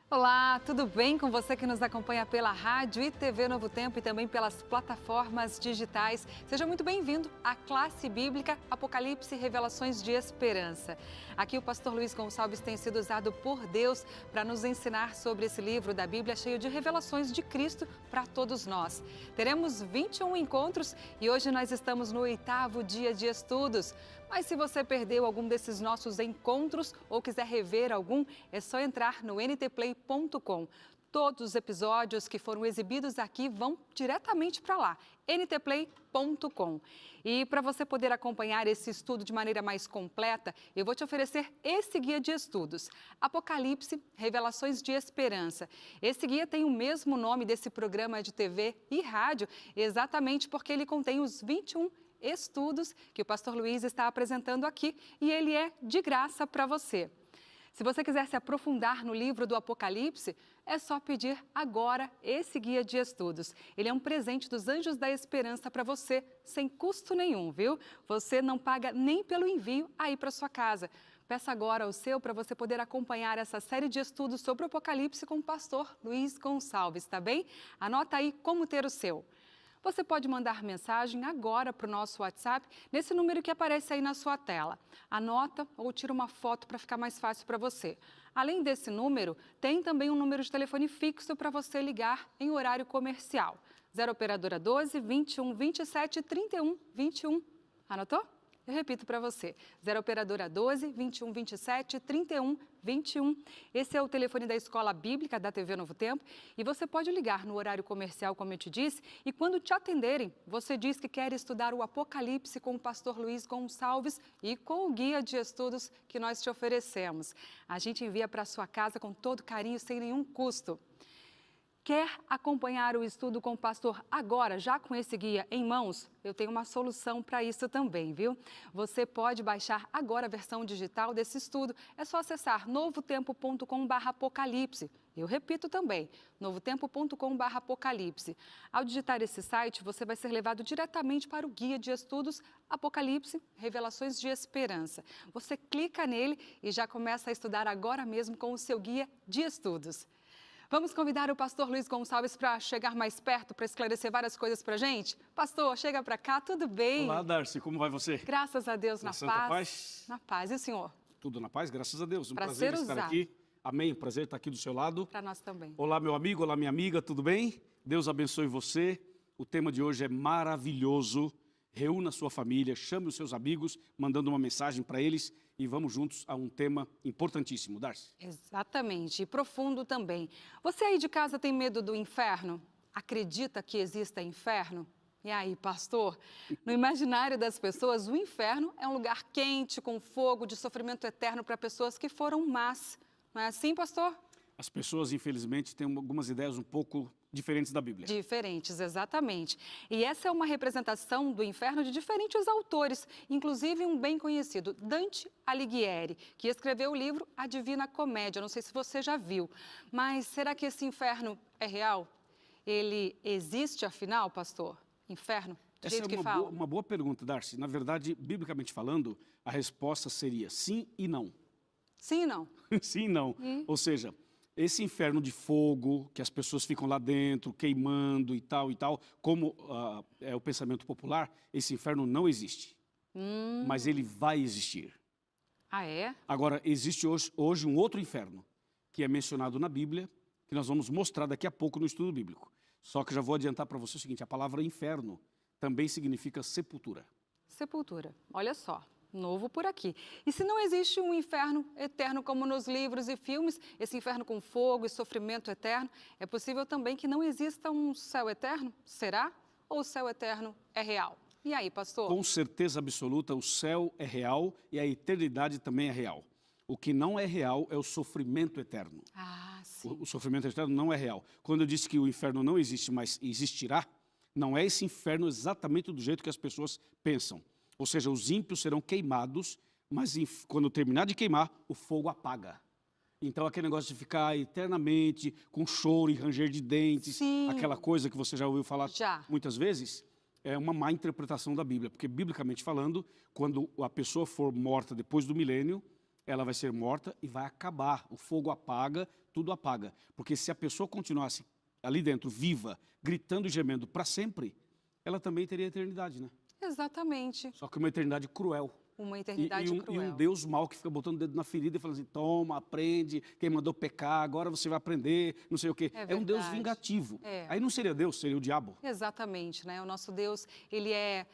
Olá, tudo bem com você que nos acompanha pela rádio e TV Novo Tempo e também pelas plataformas digitais? Seja muito bem-vindo à classe bíblica Apocalipse e Revelações de Esperança. Aqui o pastor Luiz Gonçalves tem sido usado por Deus para nos ensinar sobre esse livro da Bíblia cheio de revelações de Cristo para todos nós. Teremos 21 encontros e hoje nós estamos no 8º dia de estudos. Mas se você perdeu algum desses nossos encontros ou quiser rever algum, é só entrar no ntplay.com. Todos os episódios que foram exibidos aqui vão diretamente para lá, ntplay.com. E para você poder acompanhar esse estudo de maneira mais completa, eu vou te oferecer esse guia de estudos, Apocalipse, Revelações de Esperança. Esse guia tem o mesmo nome desse programa de TV e rádio, exatamente porque ele contém os 21 estudos que o pastor Luiz está apresentando aqui e ele é de graça para você. Se você quiser se aprofundar no livro do Apocalipse, é só pedir agora esse guia de estudos. Ele é um presente dos Anjos da Esperança para você, sem custo nenhum, viu? Você não paga nem pelo envio aí para sua casa. Peça agora o seu para você poder acompanhar essa série de estudos sobre o Apocalipse com o pastor Luiz Gonçalves, tá bem? Anota aí como ter o seu. Você pode mandar mensagem agora para o nosso WhatsApp, nesse número que aparece aí na sua tela. Anota ou tira uma foto para ficar mais fácil para você. Além desse número, tem também um número de telefone fixo para você ligar em horário comercial. 0 Operadora 12 21 27 31 21. Anotou? Eu repito para você, 0 Operadora 12 21 27 31 21. Esse é o telefone da Escola Bíblica da TV Novo Tempo e você pode ligar no horário comercial, como eu te disse, e quando te atenderem, você diz que quer estudar o Apocalipse com o pastor Luiz Gonçalves e com o guia de estudos que nós te oferecemos. A gente envia para sua casa com todo carinho, sem nenhum custo. Quer acompanhar o estudo com o pastor agora, já com esse guia em mãos? Eu tenho uma solução para isso também, viu? Você pode baixar agora a versão digital desse estudo. É só acessar novotempo.com/apocalipse. Eu repito também, novotempo.com/apocalipse. Ao digitar esse site, você vai ser levado diretamente para o guia de estudos Apocalipse, Revelações de Esperança. Você clica nele e já começa a estudar agora mesmo com o seu guia de estudos. Vamos convidar o pastor Luiz Gonçalves para chegar mais perto, para esclarecer várias coisas para a gente? Pastor, chega para cá, tudo bem? Olá, Darcy, como vai você? Graças a Deus, na Santa paz. Na paz. E o senhor? Tudo na paz, graças a Deus. Um Pra prazer ser estar usado. aqui. Amém, prazer estar aqui do seu lado. Para nós também. Olá, meu amigo, olá, minha amiga, tudo bem? Deus abençoe você. O tema de hoje é maravilhoso. Reúna a sua família, chame os seus amigos, mandando uma mensagem para eles e vamos juntos a um tema importantíssimo. Darcy. Exatamente, e profundo também. Você aí de casa tem medo do inferno? Acredita que exista inferno? E aí, pastor? No imaginário das pessoas, o inferno é um lugar quente, com fogo, de sofrimento eterno para pessoas que foram más. Não é assim, pastor? As pessoas, infelizmente, têm algumas ideias um pouco diferentes da Bíblia. Diferentes, exatamente. E essa é uma representação do inferno de diferentes autores, inclusive um bem conhecido, Dante Alighieri, que escreveu o livro A Divina Comédia. Não sei se você já viu, mas será que esse inferno é real? Ele existe, afinal, pastor? Inferno? Do Essa jeito é que fala? uma boa pergunta, Darcy. Na verdade, biblicamente falando, a resposta seria sim e não. Sim e não? Sim e não. Ou seja, esse inferno de fogo, que as pessoas ficam lá dentro, queimando e tal, como é o pensamento popular, esse inferno não existe. Mas ele vai existir. Ah, é? Agora, existe hoje um outro inferno, que é mencionado na Bíblia, que nós vamos mostrar daqui a pouco no estudo bíblico. Só que já vou adiantar para você o seguinte, a palavra inferno também significa sepultura. Sepultura. Olha só. Novo por aqui. E se não existe um inferno eterno como nos livros e filmes, esse inferno com fogo e sofrimento eterno, é possível também que não exista um céu eterno? Será? Ou o céu eterno é real? E aí, pastor? Com certeza absoluta, o céu é real e a eternidade também é real. O que não é real é o sofrimento eterno. Ah, sim. O sofrimento eterno não é real. Quando eu disse que o inferno não existe, mas existirá, não é esse inferno exatamente do jeito que as pessoas pensam. Ou seja, os ímpios serão queimados, mas quando terminar de queimar, o fogo apaga. Então, aquele negócio de ficar eternamente com choro e ranger de dentes, Sim. aquela coisa que você já ouviu falar Já. muitas vezes, é uma má interpretação da Bíblia. Porque, biblicamente falando, quando a pessoa for morta depois do milênio, ela vai ser morta e vai acabar. O fogo apaga, tudo apaga. Porque se a pessoa continuasse ali dentro, viva, gritando e gemendo para sempre, ela também teria eternidade, né? Exatamente. Só que uma eternidade cruel. Uma eternidade E cruel. um Deus mau que fica botando o dedo na ferida e falando assim, toma, aprende, quem mandou pecar, agora você vai aprender, não sei o quê. É um Deus vingativo. Aí não seria Deus, seria o diabo. Exatamente, né? O nosso Deus, ele é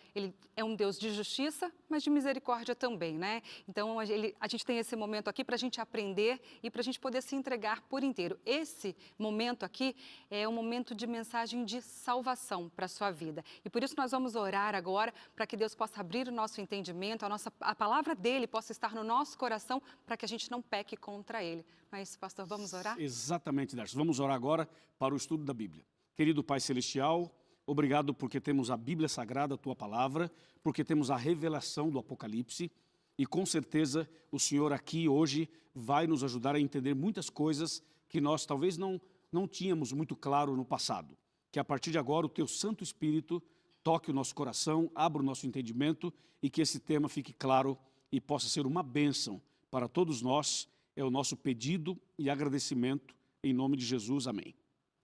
um Deus de justiça, mas de misericórdia também, né? Então, a gente tem esse momento aqui para a gente aprender e para a gente poder se entregar por inteiro. Esse momento aqui é um momento de mensagem de salvação para a sua vida. E por isso nós vamos orar agora para que Deus possa abrir o nosso entendimento, a palavra dele possa estar no nosso coração para que a gente não peque contra ele. Não é isso, pastor? Vamos orar? Exatamente, Darcy. Vamos orar agora para o estudo da Bíblia. Querido Pai Celestial, obrigado porque temos a Bíblia Sagrada, a Tua Palavra, porque temos a revelação do Apocalipse e com certeza o Senhor aqui hoje vai nos ajudar a entender muitas coisas que nós talvez não tínhamos muito claro no passado. Que a partir de agora o Teu Santo Espírito toque o nosso coração, abra o nosso entendimento e que esse tema fique claro e possa ser uma bênção para todos nós. É o nosso pedido e agradecimento em nome de Jesus. Amém.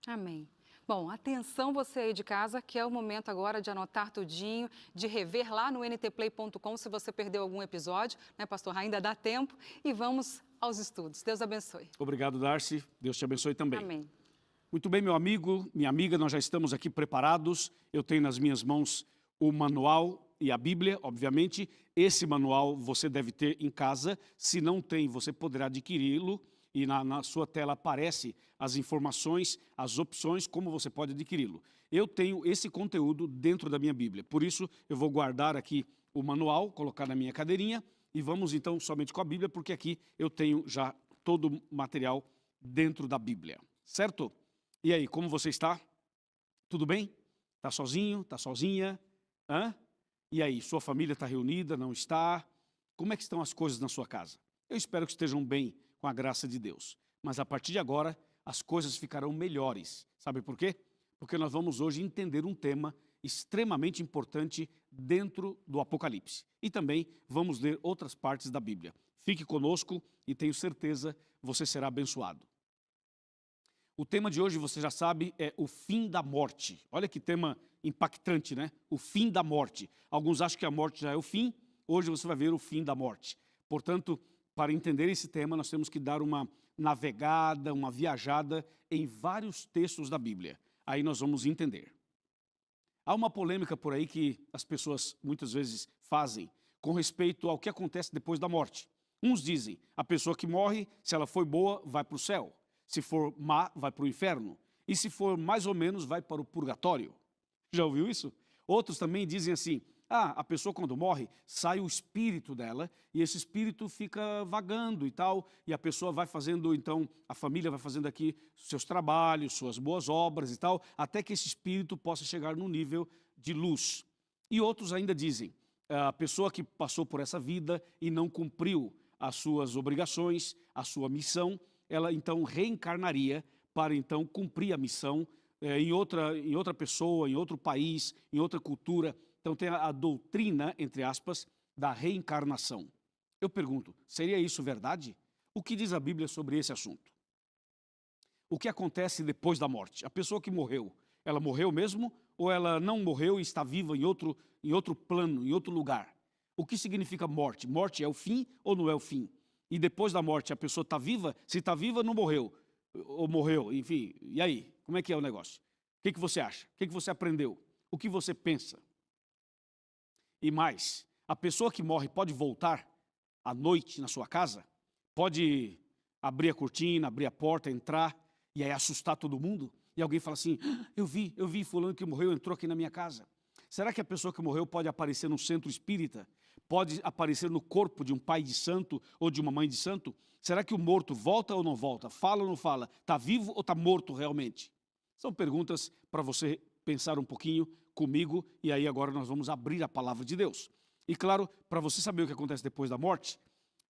Amém. Bom, atenção você aí de casa, que é o momento agora de anotar tudinho, de rever lá no ntplay.com se você perdeu algum episódio, né, pastor? Ainda dá tempo e vamos aos estudos. Deus abençoe. Obrigado, Darcy. Deus te abençoe também. Amém. Muito bem, meu amigo, minha amiga, nós já estamos aqui preparados. Eu tenho nas minhas mãos o manual e a Bíblia, obviamente. Esse manual você deve ter em casa. Se não tem, você poderá adquiri-lo e na sua tela aparece as informações, as opções, como você pode adquiri-lo. Eu tenho esse conteúdo dentro da minha Bíblia. Por isso, eu vou guardar aqui o manual, colocar na minha cadeirinha e vamos então somente com a Bíblia, porque aqui eu tenho já todo o material dentro da Bíblia. Certo? E aí, como você está? Tudo bem? Está sozinho? Está sozinha? Hã? E aí, sua família está reunida? Não está? Como é que estão as coisas na sua casa? Eu espero que estejam bem com a graça de Deus. Mas a partir de agora, as coisas ficarão melhores. Sabe por quê? Porque nós vamos hoje entender um tema extremamente importante dentro do Apocalipse. E também vamos ler outras partes da Bíblia. Fique conosco e tenho certeza você será abençoado. O tema de hoje, você já sabe, é o fim da morte. Olha que tema impactante, né? O fim da morte. Alguns acham que a morte já é o fim, hoje você vai ver o fim da morte. Portanto, para entender esse tema, nós temos que dar uma navegada, uma viajada em vários textos da Bíblia. Aí nós vamos entender. Há uma polêmica por aí que as pessoas muitas vezes fazem com respeito ao que acontece depois da morte. Uns dizem, a pessoa que morre, se ela foi boa, vai para o céu. Se for má, vai para o inferno. E se for mais ou menos, vai para o purgatório. Já ouviu isso? Outros também dizem assim, a pessoa quando morre, sai o espírito dela e esse espírito fica vagando e tal. E a pessoa vai fazendo, então, a família vai fazendo aqui seus trabalhos, suas boas obras e tal, até que esse espírito possa chegar num nível de luz. E outros ainda dizem, a pessoa que passou por essa vida e não cumpriu as suas obrigações, a sua missão, ela então reencarnaria para então cumprir a missão em outra pessoa, em outro país, em outra cultura. Então tem a doutrina, entre aspas, da reencarnação. Eu pergunto, seria isso verdade? O que diz a Bíblia sobre esse assunto? O que acontece depois da morte? A pessoa que morreu, ela morreu mesmo ou ela não morreu e está viva em outro plano, em outro lugar? O que significa morte? Morte é o fim ou não é o fim? E depois da morte a pessoa está viva? Se está viva, não morreu. Ou morreu, enfim. E aí? Como é que é o negócio? O que você acha? O que você aprendeu? O que você pensa? E mais, a pessoa que morre pode voltar à noite na sua casa? Pode abrir a cortina, abrir a porta, entrar e aí assustar todo mundo? E alguém fala assim, eu vi fulano que morreu, entrou aqui na minha casa. Será que a pessoa que morreu pode aparecer no centro espírita? Pode aparecer no corpo de um pai de santo ou de uma mãe de santo? Será que o morto volta ou não volta? Fala ou não fala? Está vivo ou está morto realmente? São perguntas para você pensar um pouquinho comigo e aí agora nós vamos abrir a palavra de Deus. E claro, para você saber o que acontece depois da morte,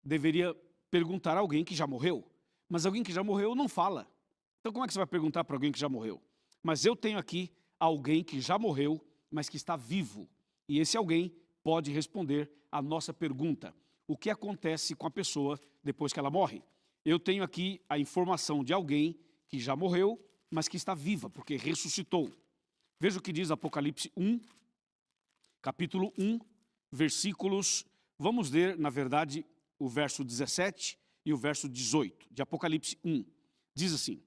deveria perguntar a alguém que já morreu. Mas alguém que já morreu não fala. Então como é que você vai perguntar para alguém que já morreu? Mas eu tenho aqui alguém que já morreu, mas que está vivo. E esse alguém pode responder a nossa pergunta. o que acontece com a pessoa depois que ela morre. Eu tenho aqui a informação de alguém que já morreu, mas que está viva, porque ressuscitou. Veja o que diz Apocalipse 1, capítulo 1, versículos... Vamos ler, na verdade, o verso 17 e o verso 18, de Apocalipse 1. Diz assim: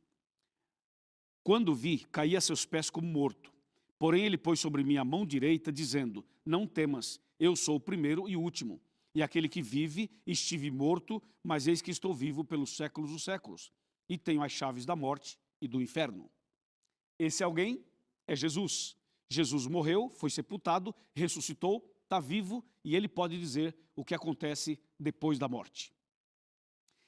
quando vi, caí a seus pés como morto. Porém ele pôs sobre mim a mão direita, dizendo, não temas, eu sou o primeiro e o último. E aquele que vive, estive morto, mas eis que estou vivo pelos séculos dos séculos. E tenho as chaves da morte e do inferno. Esse alguém é Jesus. Jesus morreu, foi sepultado, ressuscitou, está vivo e ele pode dizer o que acontece depois da morte.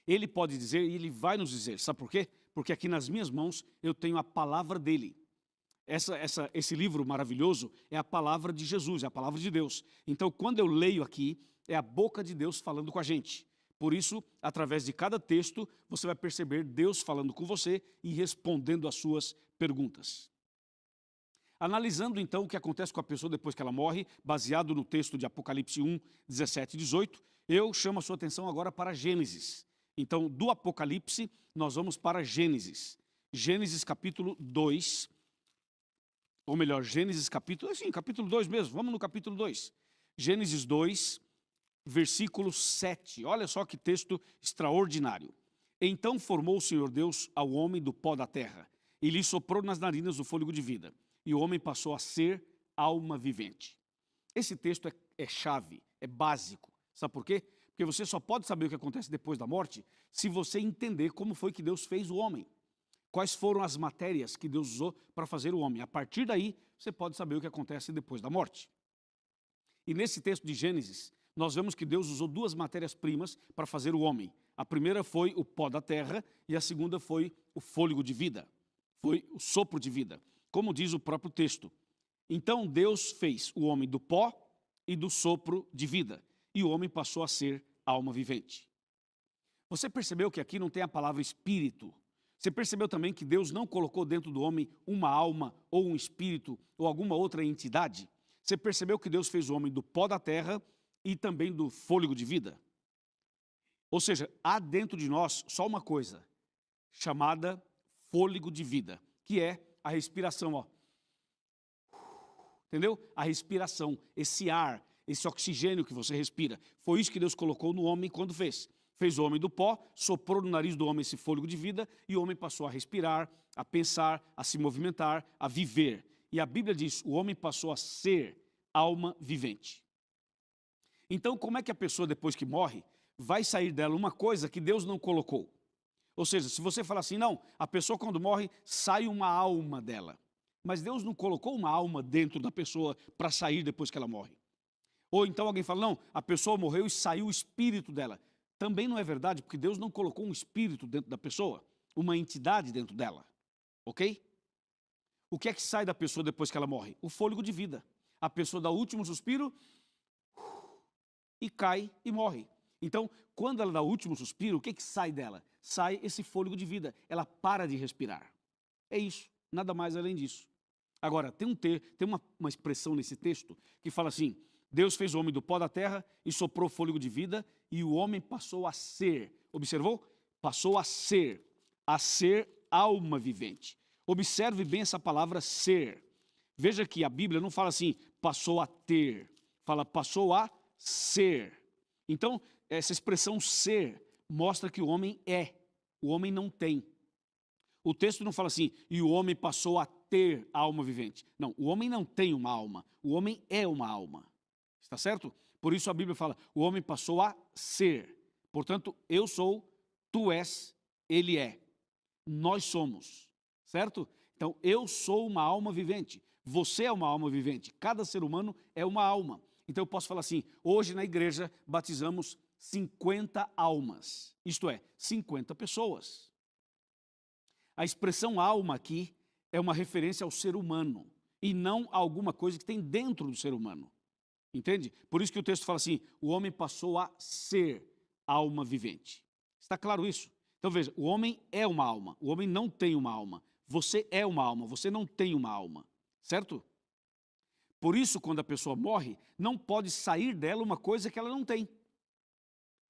Ele pode dizer e ele vai nos dizer. Sabe por quê? Porque aqui nas minhas mãos eu tenho a palavra dele. Esse livro maravilhoso é a palavra de Jesus, é a palavra de Deus. Então, quando eu leio aqui, é a boca de Deus falando com a gente. Por isso, através de cada texto, você vai perceber Deus falando com você e respondendo às suas perguntas. Analisando então o que acontece com a pessoa depois que ela morre, baseado no texto de Apocalipse 1, 17 e 18, eu chamo a sua atenção agora para Gênesis. Então, do Apocalipse, nós vamos para Gênesis. Gênesis capítulo 2, ou melhor, Gênesis capítulo 2 mesmo, vamos no capítulo 2. Gênesis 2, versículo 7, olha só que texto extraordinário. Então formou o Senhor Deus ao homem do pó da terra, e lhe soprou nas narinas o fôlego de vida, e o homem passou a ser alma vivente. Esse texto é chave, é básico. Sabe por quê? Porque você só pode saber o que acontece depois da morte se você entender como foi que Deus fez o homem. Quais foram as matérias que Deus usou para fazer o homem. A partir daí, você pode saber o que acontece depois da morte. E nesse texto de Gênesis, nós vemos que Deus usou duas matérias-primas para fazer o homem. A primeira foi o pó da terra e a segunda foi o fôlego de vida. Foi o sopro de vida. Como diz o próprio texto. Então Deus fez o homem do pó e do sopro de vida. E o homem passou a ser alma vivente. Você percebeu que aqui não tem a palavra espírito? Você percebeu também que Deus não colocou dentro do homem uma alma ou um espírito ou alguma outra entidade? Você percebeu que Deus fez o homem do pó da terra e também do fôlego de vida? Ou seja, há dentro de nós só uma coisa, chamada fôlego de vida, que é a respiração, ó. Entendeu? A respiração, esse ar, esse oxigênio que você respira. Foi isso que Deus colocou no homem quando fez. Fez o homem do pó, soprou no nariz do homem esse fôlego de vida e o homem passou a respirar, a pensar, a se movimentar, a viver. E a Bíblia diz, o homem passou a ser alma vivente. Então, como é que a pessoa, depois que morre, vai sair dela uma coisa que Deus não colocou? Ou seja, se você falar assim, não, a pessoa quando morre, sai uma alma dela. Mas Deus não colocou uma alma dentro da pessoa para sair depois que ela morre. Ou então alguém fala, não, a pessoa morreu e saiu o espírito dela. Também não é verdade, porque Deus não colocou um espírito dentro da pessoa, uma entidade dentro dela. Ok? O que é que sai da pessoa depois que ela morre? O fôlego de vida. A pessoa dá o último suspiro e cai e morre. Então, quando ela dá o último suspiro, o que é que sai dela? Sai esse fôlego de vida. Ela para de respirar. É isso, nada mais além disso. Agora, tem uma expressão nesse texto que fala assim, Deus fez o homem do pó da terra e soprou fôlego de vida e o homem passou a ser, observou? Passou a ser alma vivente. Observe bem essa palavra ser. Veja que a Bíblia não fala assim, passou a ter, fala passou a ser. Então, essa expressão ser mostra que o homem é, o homem não tem. O texto não fala assim, e o homem passou a ter alma vivente. Não, o homem não tem uma alma, o homem é uma alma. Está certo? Por isso a Bíblia fala, o homem passou a ser. Portanto, eu sou, tu és, ele é. Nós somos, certo? Então, eu sou uma alma vivente. Você é uma alma vivente. Cada ser humano é uma alma. Então, eu posso falar assim, hoje na igreja batizamos 50 almas. Isto é, 50 pessoas. A expressão alma aqui é uma referência ao ser humano e não a alguma coisa que tem dentro do ser humano. Entende? Por isso que o texto fala assim, o homem passou a ser alma vivente. Está claro isso? Então veja, o homem é uma alma, o homem não tem uma alma. Você é uma alma, você não tem uma alma. Certo? Por isso, quando a pessoa morre, não pode sair dela uma coisa que ela não tem.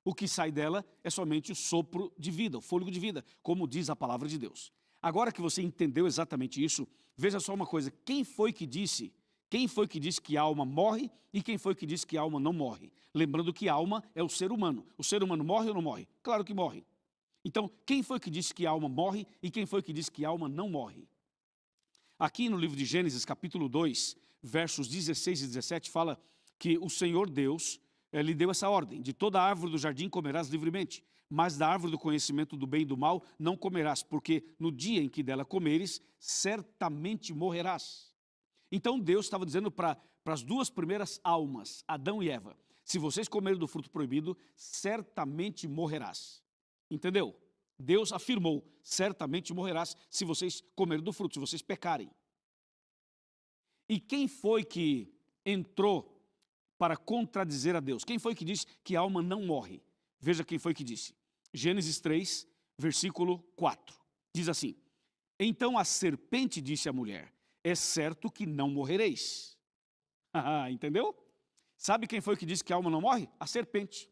O que sai dela é somente o sopro de vida, o fôlego de vida, como diz a palavra de Deus. Agora que você entendeu exatamente isso, veja só uma coisa, quem foi que disse que a alma morre e quem foi que disse que a alma não morre? Lembrando que a alma é o ser humano. O ser humano morre ou não morre? Claro que morre. Então, quem foi que disse que a alma morre e quem foi que disse que a alma não morre? Aqui no livro de Gênesis, capítulo 2, versos 16 e 17, fala que o Senhor Deus lhe deu essa ordem: de toda árvore do jardim comerás livremente, mas da árvore do conhecimento do bem e do mal não comerás, porque no dia em que dela comeres, certamente morrerás. Então Deus estava dizendo para as duas primeiras almas, Adão e Eva: se vocês comerem do fruto proibido, certamente morrerás. Entendeu? Deus afirmou: certamente morrerás se vocês comerem do fruto, se vocês pecarem. E quem foi que entrou para contradizer a Deus? Quem foi que disse que a alma não morre? Veja quem foi que disse. Gênesis 3, versículo 4. Diz assim: então a serpente disse à mulher: é certo que não morrereis. Entendeu? Sabe quem foi que disse que a alma não morre? A serpente.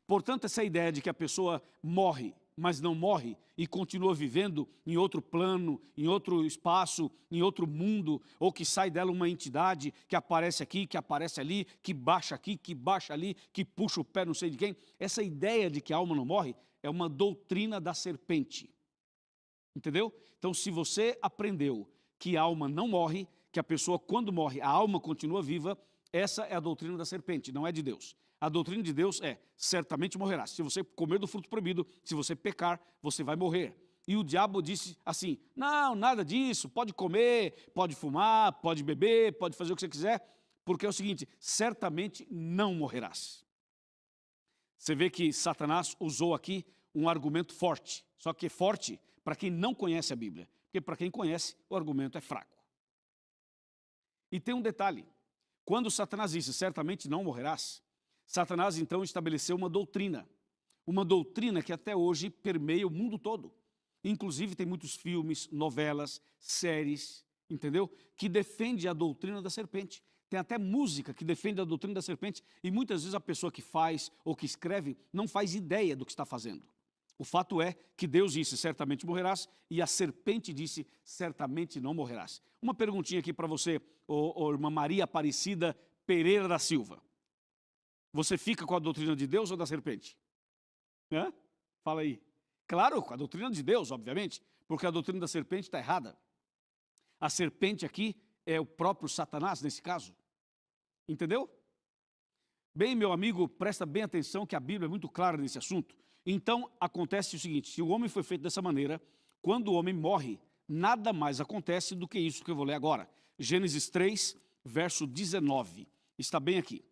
Portanto, essa ideia de que a pessoa morre, mas não morre e continua vivendo em outro plano, em outro espaço, em outro mundo, ou que sai dela uma entidade que aparece aqui, que aparece ali, que baixa aqui, que baixa ali, que puxa o pé não sei de quem. Essa ideia de que a alma não morre é uma doutrina da serpente. Entendeu? Então, se você aprendeu que a alma não morre, que a pessoa quando morre, a alma continua viva, essa é a doutrina da serpente, não é de Deus. A doutrina de Deus é: certamente morrerás. Se você comer do fruto proibido, se você pecar, você vai morrer. E o diabo disse assim: não, nada disso, pode comer, pode fumar, pode beber, pode fazer o que você quiser, porque é o seguinte: certamente não morrerás. Você vê que Satanás usou aqui um argumento forte, só que é forte para quem não conhece a Bíblia, porque para quem conhece, o argumento é fraco. E tem um detalhe: quando Satanás disse certamente não morrerás, Satanás então estabeleceu uma doutrina que até hoje permeia o mundo todo. Inclusive tem muitos filmes, novelas, séries, entendeu? Que defende a doutrina da serpente. Tem até música que defende a doutrina da serpente e muitas vezes a pessoa que faz ou que escreve não faz ideia do que está fazendo. O fato é que Deus disse certamente morrerás e a serpente disse certamente não morrerás. Uma perguntinha aqui para você, irmã Maria Aparecida Pereira da Silva. Você fica com a doutrina de Deus ou da serpente? Fala aí. Claro, com a doutrina de Deus, obviamente, porque a doutrina da serpente está errada. A serpente aqui é o próprio Satanás, nesse caso. Entendeu? Bem, meu amigo, presta bem atenção que a Bíblia é muito clara nesse assunto. Então, acontece o seguinte: se o homem foi feito dessa maneira, quando o homem morre, nada mais acontece do que isso que eu vou ler agora. Gênesis 3, verso 19. Está bem aqui.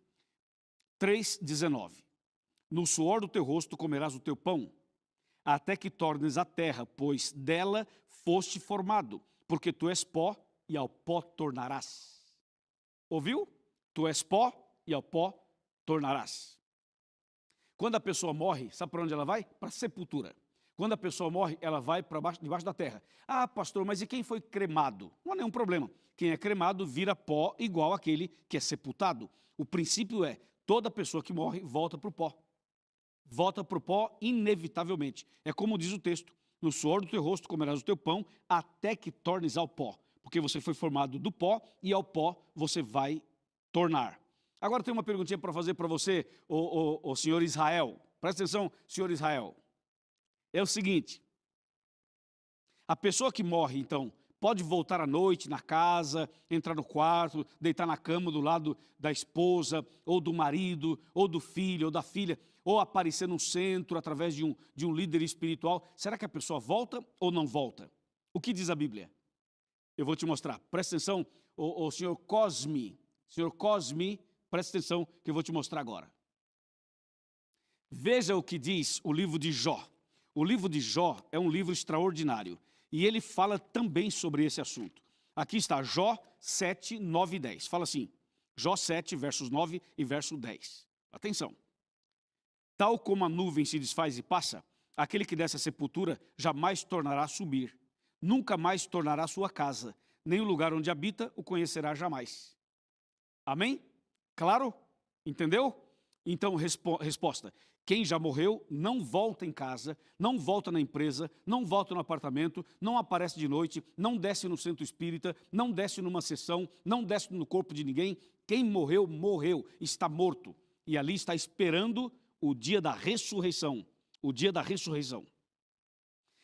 3,19. No suor do teu rosto comerás o teu pão, até que tornes a terra, pois dela foste formado, porque tu és pó e ao pó tornarás. Ouviu? Tu és pó e ao pó tornarás. Quando a pessoa morre, sabe para onde ela vai? Para a sepultura. Quando a pessoa morre, ela vai para debaixo da terra. Ah, pastor, mas e quem foi cremado? Não há nenhum problema. Quem é cremado vira pó igual aquele que é sepultado. O princípio é: toda pessoa que morre volta para o pó. Volta para o pó inevitavelmente. É como diz o texto: no suor do teu rosto comerás o teu pão, até que tornes ao pó. Porque você foi formado do pó e ao pó você vai tornar. Agora tem uma perguntinha para fazer para você, o senhor Israel. Presta atenção, senhor Israel. É o seguinte: a pessoa que morre, então, pode voltar à noite na casa, entrar no quarto, deitar na cama do lado da esposa, ou do marido, ou do filho, ou da filha, ou aparecer no centro através de um líder espiritual. Será que a pessoa volta ou não volta? O que diz a Bíblia? Eu vou te mostrar. Presta atenção, o senhor Cosme. Senhor Cosme, presta atenção que eu vou te mostrar agora. Veja o que diz o livro de Jó. O livro de Jó é um livro extraordinário. E ele fala também sobre esse assunto. Aqui está Jó 7, 9 e 10. Fala assim, Jó 7, versos 9 e verso 10. Atenção. Tal como a nuvem se desfaz e passa, aquele que desce à sepultura jamais tornará a subir. Nunca mais tornará a sua casa, nem o lugar onde habita o conhecerá jamais. Amém? Claro? Entendeu? Então, resposta. Quem já morreu não volta em casa, não volta na empresa, não volta no apartamento, não aparece de noite, não desce no centro espírita, não desce numa sessão, não desce no corpo de ninguém. Quem morreu, morreu, está morto. E ali está esperando o dia da ressurreição. O dia da ressurreição.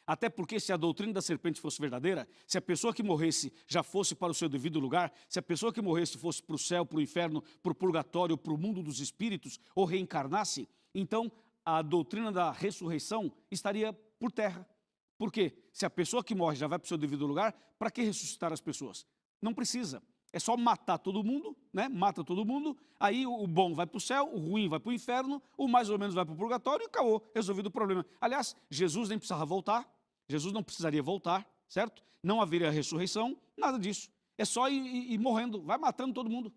Até porque se a doutrina da serpente fosse verdadeira, se a pessoa que morresse já fosse para o seu devido lugar, se a pessoa que morresse fosse para o céu, para o inferno, para o purgatório, para o mundo dos espíritos, ou reencarnasse, então a doutrina da ressurreição estaria por terra. Por quê? Se a pessoa que morre já vai para o seu devido lugar, para que ressuscitar as pessoas? Não precisa. É só matar todo mundo, né? Mata todo mundo, aí o bom vai para o céu, o ruim vai para o inferno, o mais ou menos vai para o purgatório e acabou, resolvido o problema. Aliás, Jesus nem precisava voltar. Jesus não precisaria voltar, certo? Não haveria ressurreição, nada disso. É só ir morrendo, vai matando todo mundo.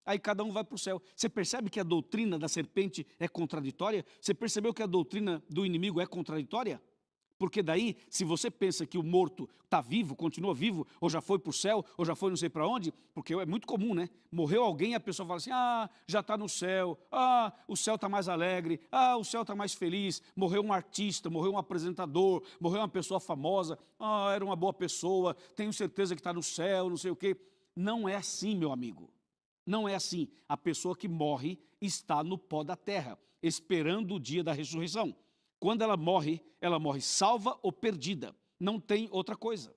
Aí cada um vai para o céu. Você percebe que a doutrina da serpente é contraditória? Você percebeu que a doutrina do inimigo é contraditória? Porque daí, se você pensa que o morto está vivo, continua vivo, ou já foi para o céu, ou já foi não sei para onde, porque é muito comum, né? Morreu alguém e a pessoa fala assim, já está no céu, o céu está mais alegre, o céu está mais feliz, morreu um artista, morreu um apresentador, morreu uma pessoa famosa, era uma boa pessoa, tenho certeza que está no céu, não sei o quê. Não é assim, meu amigo. Não é assim. A pessoa que morre está no pó da terra, esperando o dia da ressurreição. Quando ela morre salva ou perdida. Não tem outra coisa.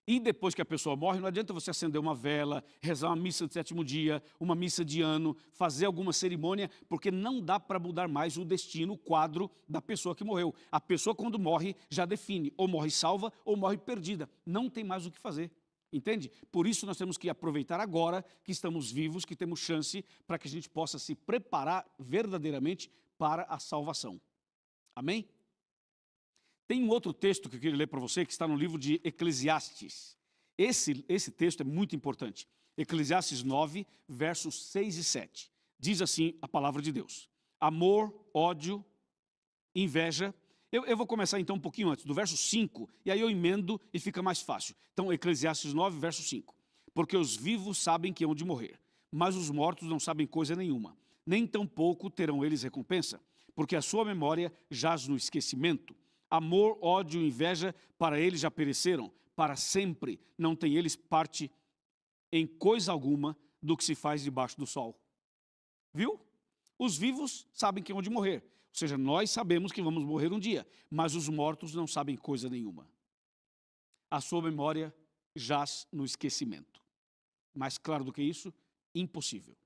E depois que a pessoa morre, não adianta você acender uma vela, rezar uma missa de sétimo dia, uma missa de ano, fazer alguma cerimônia, porque não dá para mudar mais o destino, o quadro da pessoa que morreu. A pessoa, quando morre, já define, ou morre salva ou morre perdida. Não tem mais o que fazer. Entende? Por isso nós temos que aproveitar agora que estamos vivos, que temos chance, para que a gente possa se preparar verdadeiramente para a salvação. Amém? Tem um outro texto que eu queria ler para você, que está no livro de Eclesiastes. Esse texto é muito importante. Eclesiastes 9, versos 6 e 7. Diz assim a palavra de Deus. Amor, ódio, inveja. Eu vou começar então um pouquinho antes, do verso 5, e aí eu emendo e fica mais fácil. Então, Eclesiastes 9, verso 5. Porque os vivos sabem que hão de morrer, mas os mortos não sabem coisa nenhuma. Nem tampouco terão eles recompensa, porque a sua memória jaz no esquecimento. Amor, ódio, inveja, para eles já pereceram, para sempre não têm eles parte em coisa alguma do que se faz debaixo do sol. Viu? Os vivos sabem que hão de morrer. Ou seja, nós sabemos que vamos morrer um dia, mas os mortos não sabem coisa nenhuma. A sua memória jaz no esquecimento. Mais claro do que isso, impossível.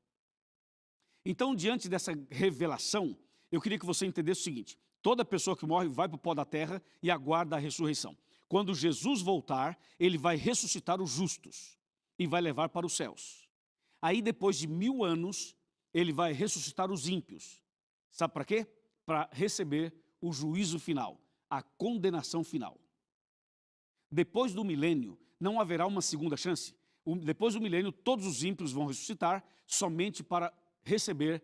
Então, diante dessa revelação, eu queria que você entendesse o seguinte: toda pessoa que morre vai para o pó da terra e aguarda a ressurreição. Quando Jesus voltar, ele vai ressuscitar os justos e vai levar para os céus. Aí, depois de 1000 anos, ele vai ressuscitar os ímpios. Sabe para quê? Para receber o juízo final, a condenação final. Depois do milênio, não haverá uma segunda chance. Depois do milênio, todos os ímpios vão ressuscitar somente para receber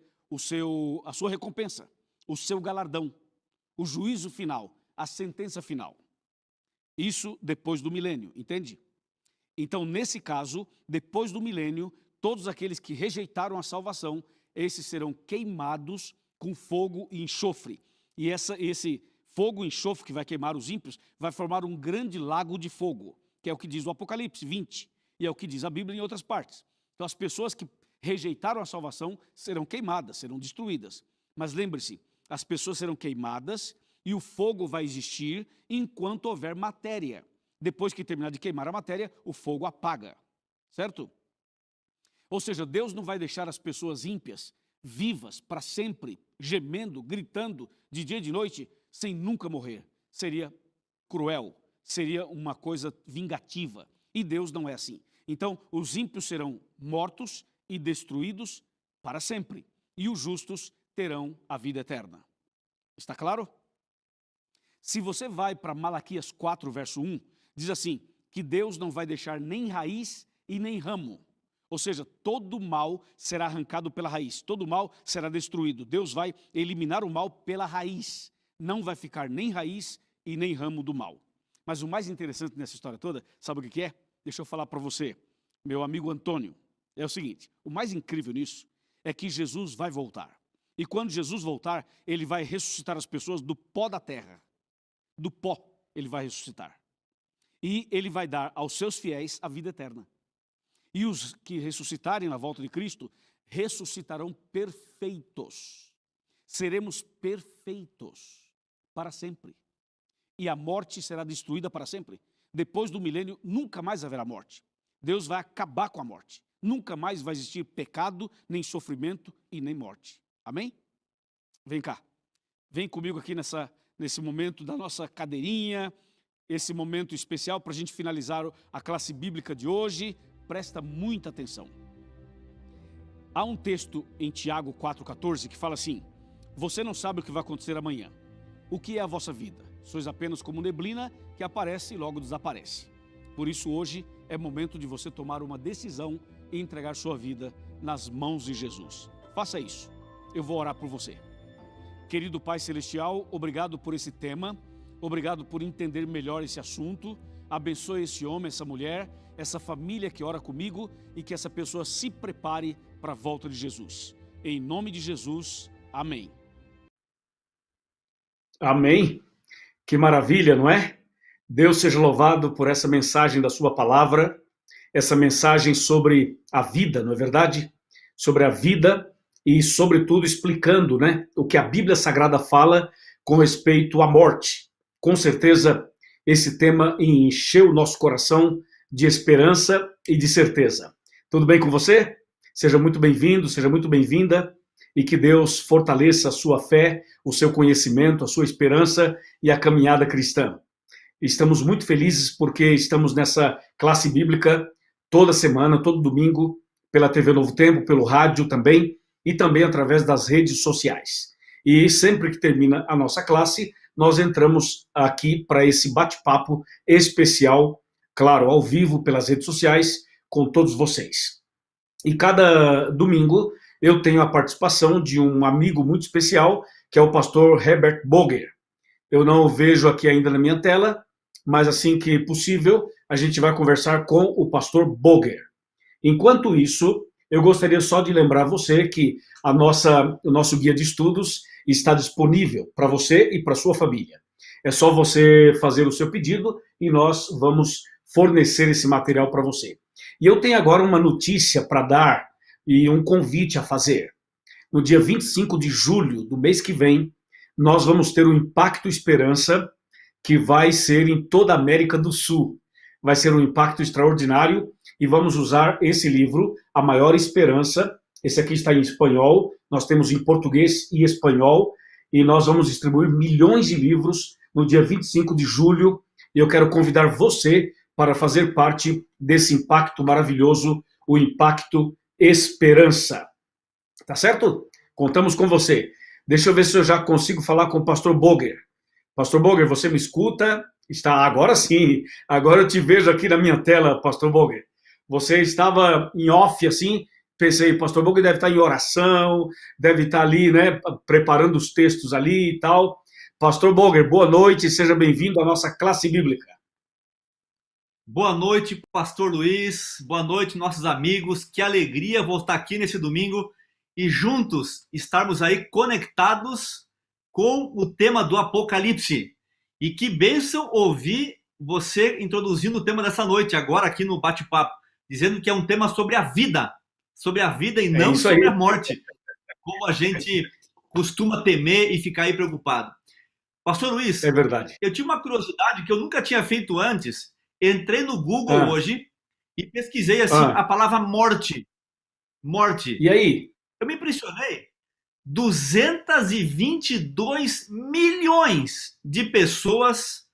a sua recompensa, o seu galardão, o juízo final, a sentença final. Isso depois do milênio, entende? Então, nesse caso, depois do milênio, todos aqueles que rejeitaram a salvação, esses serão queimados com fogo e enxofre. E esse fogo e enxofre que vai queimar os ímpios vai formar um grande lago de fogo, que é o que diz o Apocalipse 20, e é o que diz a Bíblia em outras partes. Então, as pessoas que rejeitaram a salvação serão queimadas, serão destruídas. Mas lembre-se, as pessoas serão queimadas e o fogo vai existir enquanto houver matéria. Depois que terminar de queimar a matéria, o fogo apaga, certo? Ou seja, Deus não vai deixar as pessoas ímpias vivas para sempre, gemendo, gritando de dia e de noite, sem nunca morrer. Seria cruel, seria uma coisa vingativa. E Deus não é assim. Então, os ímpios serão mortos e destruídos para sempre. E os justos terão a vida eterna. Está claro? Se você vai para Malaquias 4, verso 1, diz assim, que Deus não vai deixar nem raiz e nem ramo. Ou seja, todo mal será arrancado pela raiz, todo mal será destruído. Deus vai eliminar o mal pela raiz. Não vai ficar nem raiz e nem ramo do mal. Mas o mais interessante nessa história toda, sabe o que é? Deixa eu falar para você, meu amigo Antônio. É o seguinte, o mais incrível nisso é que Jesus vai voltar. E quando Jesus voltar, ele vai ressuscitar as pessoas do pó da terra. Do pó ele vai ressuscitar. E ele vai dar aos seus fiéis a vida eterna. E os que ressuscitarem na volta de Cristo, ressuscitarão perfeitos. Seremos perfeitos para sempre. E a morte será destruída para sempre. Depois do milênio, nunca mais haverá morte. Deus vai acabar com a morte. Nunca mais vai existir pecado, nem sofrimento e nem morte. Amém? Vem cá. Vem comigo aqui nesse momento da nossa cadeirinha, esse momento especial para a gente finalizar a classe bíblica de hoje. Presta muita atenção. Há um texto em Tiago 4,14 que fala assim: você não sabe o que vai acontecer amanhã. O que é a vossa vida? Sois apenas como neblina que aparece e logo desaparece. Por isso hoje é momento de você tomar uma decisão e entregar sua vida nas mãos de Jesus. Faça isso. Eu vou orar por você. Querido Pai Celestial, obrigado por esse tema. Obrigado por entender melhor esse assunto. Abençoe esse homem, essa mulher, essa família que ora comigo e que essa pessoa se prepare para a volta de Jesus. Em nome de Jesus, amém. Amém. Que maravilha, não é? Deus seja louvado por essa mensagem da sua palavra, essa mensagem sobre a vida, não é verdade? Sobre a vida e, sobretudo, explicando, né, o que a Bíblia Sagrada fala com respeito à morte. Com certeza, esse tema encheu o nosso coração de esperança e de certeza. Tudo bem com você? Seja muito bem-vindo, seja muito bem-vinda e que Deus fortaleça a sua fé, o seu conhecimento, a sua esperança e a caminhada cristã. Estamos muito felizes porque estamos nessa classe bíblica toda semana, todo domingo, pela TV Novo Tempo, pelo rádio também e também através das redes sociais. E sempre que termina a nossa classe, nós entramos aqui para esse bate-papo especial, claro, ao vivo pelas redes sociais, com todos vocês. E cada domingo eu tenho a participação de um amigo muito especial, que é o pastor Herbert Boger. Eu não o vejo aqui ainda na minha tela, mas assim que possível, a gente vai conversar com o pastor Boger. Enquanto isso, eu gostaria só de lembrar você que o nosso guia de estudos está disponível para você e para sua família. É só você fazer o seu pedido e nós vamos fornecer esse material para você. E eu tenho agora uma notícia para dar e um convite a fazer. No dia 25 de julho do mês que vem, nós vamos ter o Impacto Esperança, que vai ser em toda a América do Sul. Vai ser um impacto extraordinário e vamos usar esse livro, A Maior Esperança. Esse aqui está em espanhol, nós temos em português e espanhol, e nós vamos distribuir milhões de livros no dia 25 de julho, e eu quero convidar você para fazer parte desse impacto maravilhoso, o Impacto Esperança. Tá certo? Contamos com você. Deixa eu ver se eu já consigo falar com o pastor Boger. Pastor Boger, você me escuta? Está, agora sim. Agora eu te vejo aqui na minha tela, pastor Boger. Você estava em off, assim, pensei, pastor Boger deve estar em oração, deve estar ali, né, preparando os textos ali e tal. Pastor Boger, boa noite, seja bem-vindo à nossa classe bíblica. Boa noite, pastor Luiz, boa noite, nossos amigos, que alegria voltar aqui nesse domingo e juntos estarmos aí conectados com o tema do Apocalipse. E que bênção ouvir você introduzindo o tema dessa noite, agora aqui no bate-papo, dizendo que é um tema sobre a vida e não sobre a morte, como a gente costuma temer e ficar aí preocupado. Pastor Luiz, é verdade. Eu tinha uma curiosidade que eu nunca tinha feito antes. Entrei no Google hoje e pesquisei assim a palavra morte. Morte. E aí? Eu me impressionei. 222 milhões de pessoas,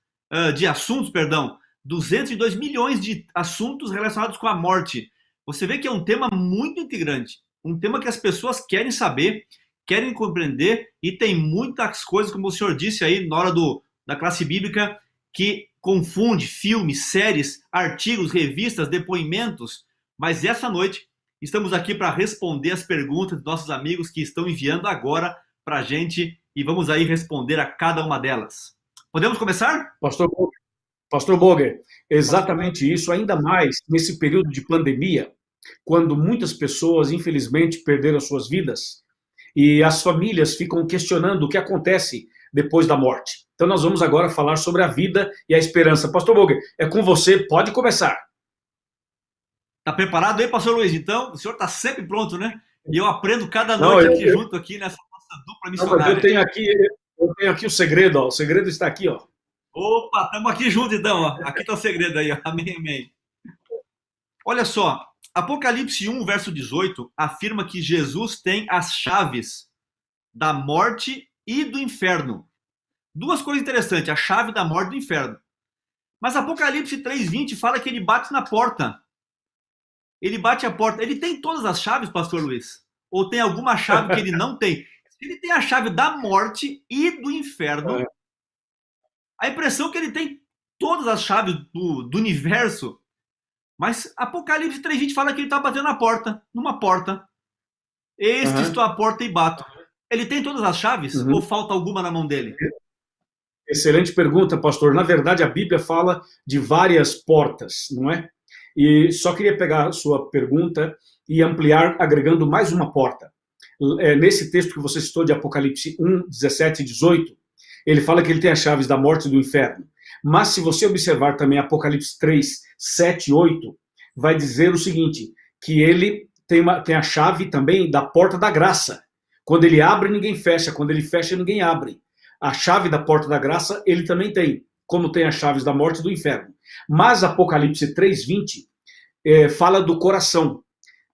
de assuntos, perdão, 202 milhões de assuntos relacionados com a morte. Você vê que é um tema muito integrante, um tema que as pessoas querem saber, querem compreender e tem muitas coisas, como o senhor disse aí na hora da classe bíblica, que confunde filmes, séries, artigos, revistas, depoimentos, mas essa noite estamos aqui para responder as perguntas dos nossos amigos que estão enviando agora para a gente e vamos aí responder a cada uma delas. Podemos começar? Pastor Boger, exatamente isso, ainda mais nesse período de pandemia, quando muitas pessoas, infelizmente, perderam suas vidas. e as famílias ficam questionando o que acontece depois da morte. Então nós vamos agora falar sobre a vida e a esperança. Pastor Boger, é com você, pode começar. Tá preparado aí, pastor Luiz? Então, o senhor está sempre pronto, né? E eu aprendo cada noite aqui junto aqui nessa nossa dupla missionária. Eu tenho aqui o segredo, ó. O segredo está aqui, ó. Opa, estamos aqui juntos então, ó. Aqui está o segredo aí, ó. Amém, amém. Olha só, Apocalipse 1, verso 18, afirma que Jesus tem as chaves da morte e do inferno. Duas coisas interessantes, a chave da morte e do inferno. Mas Apocalipse 3:20 fala que ele bate na porta. Ele bate a porta. Ele tem todas as chaves, pastor Luiz? Ou tem alguma chave que ele não tem? Ele tem a chave da morte e do inferno. A impressão é que ele tem todas as chaves do universo. Mas Apocalipse 3:20 fala que ele está batendo na porta, numa porta. Eis que estou à porta e bato. Ele tem todas as chaves ou falta alguma na mão dele? Excelente pergunta, pastor. Na verdade, a Bíblia fala de várias portas, não é? E só queria pegar a sua pergunta e ampliar, agregando mais uma porta. Nesse texto que você citou de Apocalipse 1, 17 e 18, ele fala que ele tem as chaves da morte e do inferno. Mas se você observar também Apocalipse 3, 7 e 8, vai dizer o seguinte, que ele tem a chave também da porta da graça. Quando ele abre, ninguém fecha. Quando ele fecha, ninguém abre. A chave da porta da graça, ele também tem, como tem as chaves da morte e do inferno. Mas Apocalipse 3:20 fala do coração.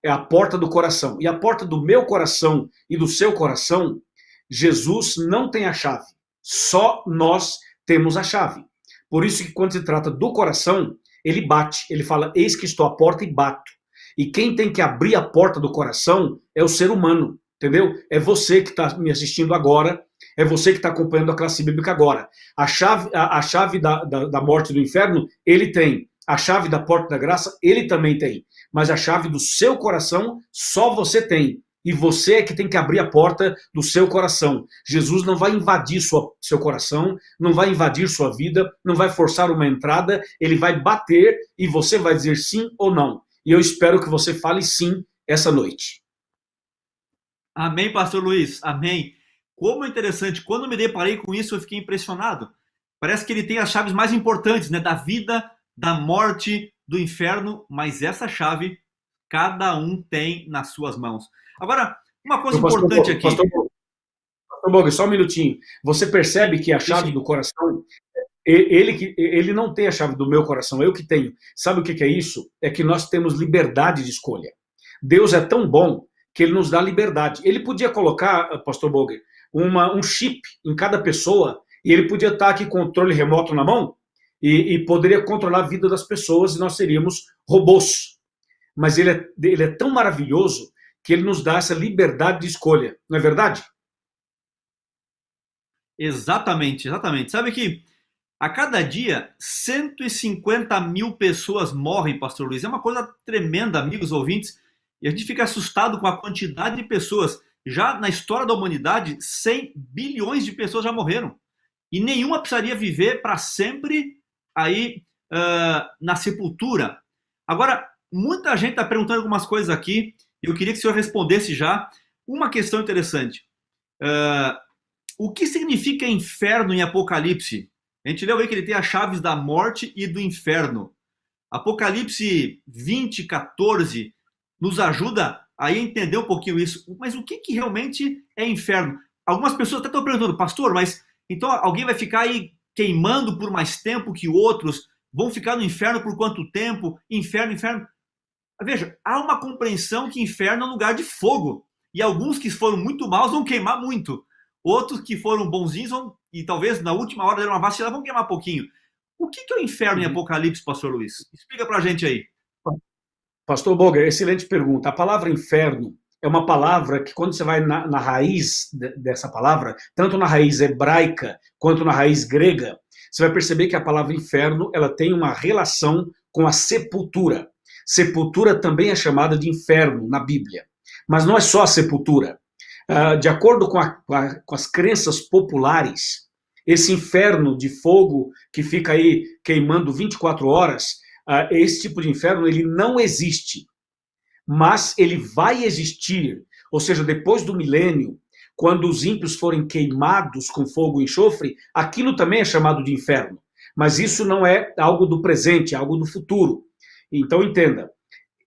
É a porta do coração. E a porta do meu coração e do seu coração, Jesus não tem a chave. Só nós temos a chave. Por isso que quando se trata do coração, ele bate. Ele fala, eis que estou à porta e bato. E quem tem que abrir a porta do coração é o ser humano. Entendeu? É você que está me assistindo agora, é você que está acompanhando a classe bíblica agora. A chave da morte e do inferno, ele tem. A chave da porta da graça, ele também tem. Mas a chave do seu coração, só você tem. E você é que tem que abrir a porta do seu coração. Jesus não vai invadir seu coração, não vai invadir sua vida, não vai forçar uma entrada, ele vai bater e você vai dizer sim ou não. E eu espero que você fale sim essa noite. Amém, pastor Luiz, amém. Como interessante, quando eu me deparei com isso, eu fiquei impressionado. Parece que ele tem as chaves mais importantes, né? Da vida, da morte, do inferno, mas essa chave, cada um tem nas suas mãos. Agora, uma coisa importante aqui... Pastor Boger, só um minutinho. Você percebe que a chave do coração, ele não tem a chave do meu coração, eu que tenho. Sabe o que é isso? É que nós temos liberdade de escolha. Deus é tão bom que ele nos dá liberdade. Ele podia colocar, pastor Boger, um chip em cada pessoa e ele podia estar aqui com controle remoto na mão e poderia controlar a vida das pessoas e nós seríamos robôs. Mas ele é tão maravilhoso que ele nos dá essa liberdade de escolha. Não é verdade? Exatamente, exatamente. Sabe que a cada dia 150 mil pessoas morrem, pastor Luiz. É uma coisa tremenda, amigos ouvintes. E a gente fica assustado com a quantidade de pessoas. Já na história da humanidade, 100 bilhões de pessoas já morreram. E nenhuma precisaria viver para sempre aí na sepultura. Agora, muita gente está perguntando algumas coisas aqui. E eu queria que o senhor respondesse já. Uma questão interessante. O que significa inferno em Apocalipse? A gente leu aí que ele tem as chaves da morte e do inferno. Apocalipse 20, 14... nos ajuda a entender um pouquinho isso. Mas o que realmente é inferno? Algumas pessoas até estão perguntando, pastor, mas então alguém vai ficar aí queimando por mais tempo que outros? Vão ficar no inferno por quanto tempo? Inferno, inferno. Veja, há uma compreensão que inferno é um lugar de fogo. E alguns que foram muito maus vão queimar muito. Outros que foram bonzinhos e talvez na última hora deram uma vacilada, vão queimar pouquinho. O que é o inferno em Apocalipse, pastor Luiz? Explica pra gente aí. Pastor Boger, excelente pergunta. A palavra inferno é uma palavra que, quando você vai na raiz dessa palavra, tanto na raiz hebraica quanto na raiz grega, você vai perceber que a palavra inferno ela tem uma relação com a sepultura. Sepultura também é chamada de inferno na Bíblia. Mas não é só a sepultura. De acordo com as crenças populares, esse inferno de fogo que fica aí queimando 24 horas, esse tipo de inferno ele não existe, mas ele vai existir, ou seja, depois do milênio, quando os ímpios forem queimados com fogo e enxofre, aquilo também é chamado de inferno. Mas isso não é algo do presente, é algo do futuro. Então entenda,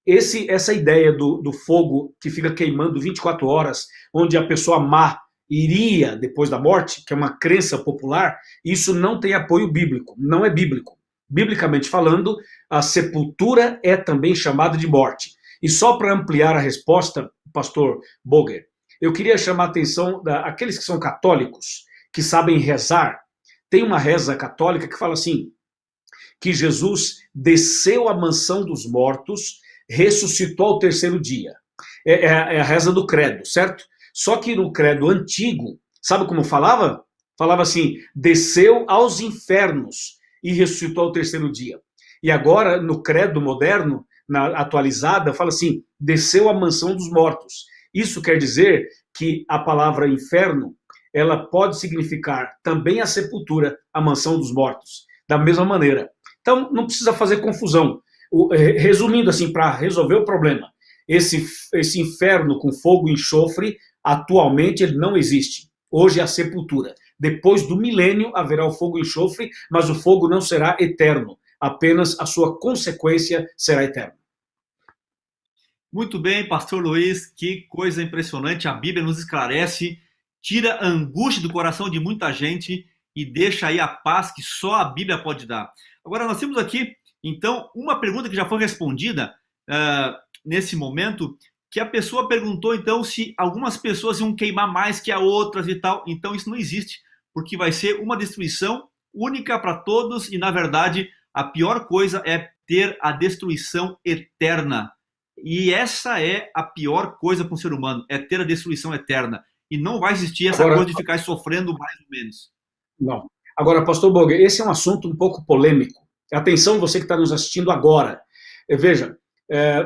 essa ideia do fogo que fica queimando 24 horas, onde a pessoa má iria depois da morte, que é uma crença popular, isso não tem apoio bíblico, não é bíblico. Biblicamente falando, a sepultura é também chamada de morte. E só para ampliar a resposta, pastor Boger, eu queria chamar a atenção daqueles que são católicos, que sabem rezar. Tem uma reza católica que fala assim, que Jesus desceu à mansão dos mortos, ressuscitou ao terceiro dia. É a reza do credo, certo? Só que no credo antigo, sabe como falava? Falava assim, desceu aos infernos e ressuscitou ao terceiro dia. E agora, no credo moderno, na atualizada, fala assim, desceu à mansão dos mortos. Isso quer dizer que a palavra inferno, ela pode significar também a sepultura, a mansão dos mortos, da mesma maneira. Então, não precisa fazer confusão. Resumindo assim, para resolver o problema, esse inferno com fogo e enxofre, atualmente ele não existe. Hoje é a sepultura. Depois do milênio haverá o fogo e enxofre, mas o fogo não será eterno. Apenas a sua consequência será eterna. Muito bem, pastor Luiz, que coisa impressionante. A Bíblia nos esclarece, tira a angústia do coração de muita gente e deixa aí a paz que só a Bíblia pode dar. Agora, nós temos aqui, então, uma pergunta que já foi respondida nesse momento, que a pessoa perguntou, então, se algumas pessoas iam queimar mais que as outras e tal. Então, isso não existe, porque vai ser uma destruição única para todos e, na verdade, a pior coisa é ter a destruição eterna. E essa é a pior coisa para um ser humano, é ter a destruição eterna. E não vai existir essa coisa de ficar sofrendo mais ou menos. Não. Agora, pastor Boger, esse é um assunto um pouco polêmico. Atenção, você que está nos assistindo agora. Veja,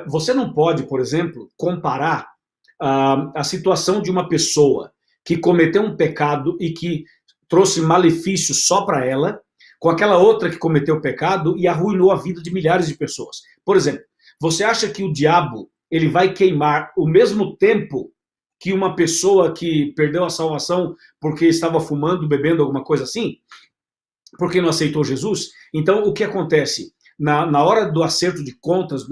você não pode, por exemplo, comparar a situação de uma pessoa que cometeu um pecado e que trouxe malefício só para ela, com aquela outra que cometeu o pecado e arruinou a vida de milhares de pessoas. Por exemplo, você acha que o diabo ele vai queimar o mesmo tempo que uma pessoa que perdeu a salvação porque estava fumando, bebendo, alguma coisa assim? Porque não aceitou Jesus? Então, o que acontece? Na hora do acerto de contas,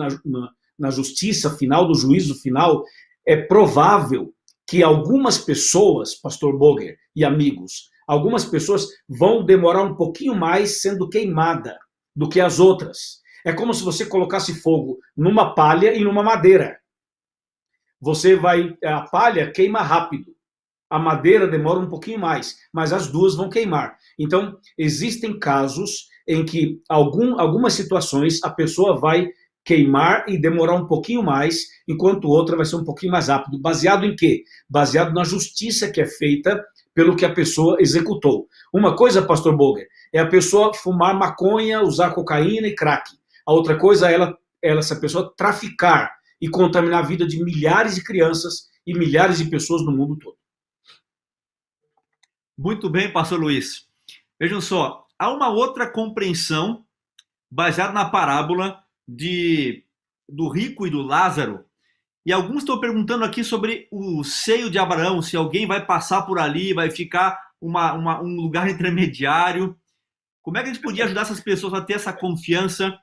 na justiça final, do juízo final, é provável que algumas pessoas, pastor Boger e amigos, algumas pessoas vão demorar um pouquinho mais sendo queimada do que as outras. É como se você colocasse fogo numa palha e numa madeira. A palha queima rápido, a madeira demora um pouquinho mais, mas as duas vão queimar. Então, existem casos em que algumas situações a pessoa vai queimar e demorar um pouquinho mais, enquanto outra vai ser um pouquinho mais rápido. Baseado em quê? Baseado na justiça que é feita pelo que a pessoa executou. Uma coisa, pastor Boger, é a pessoa fumar maconha, usar cocaína e crack. A outra coisa é essa pessoa traficar e contaminar a vida de milhares de crianças e milhares de pessoas no mundo todo. Muito bem, pastor Luiz. Vejam só, há uma outra compreensão baseada na parábola do rico e do Lázaro. E alguns estão perguntando aqui sobre o seio de Abraão, se alguém vai passar por ali, vai ficar um lugar intermediário. Como é que a gente podia ajudar essas pessoas a ter essa confiança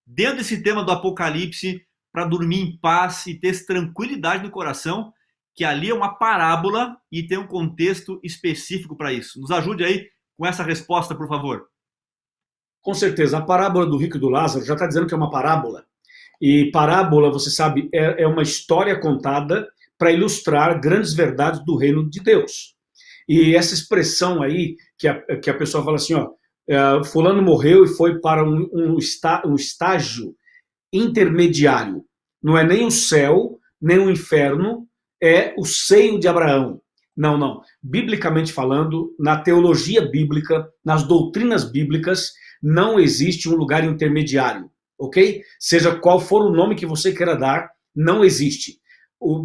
dentro desse tema do Apocalipse, para dormir em paz e ter tranquilidade no coração, que ali é uma parábola e tem um contexto específico para isso? Nos ajude aí com essa resposta, por favor. Com certeza. A parábola do rico e do Lázaro já está dizendo que é uma parábola. E parábola, você sabe, é uma história contada para ilustrar grandes verdades do reino de Deus. E essa expressão aí, que a pessoa fala assim, fulano morreu e foi para um estágio intermediário. Não é nem o céu, nem o inferno, é o seio de Abraão. Não. Biblicamente falando, na teologia bíblica, nas doutrinas bíblicas, não existe um lugar intermediário, ok? Seja qual for o nome que você queira dar, não existe.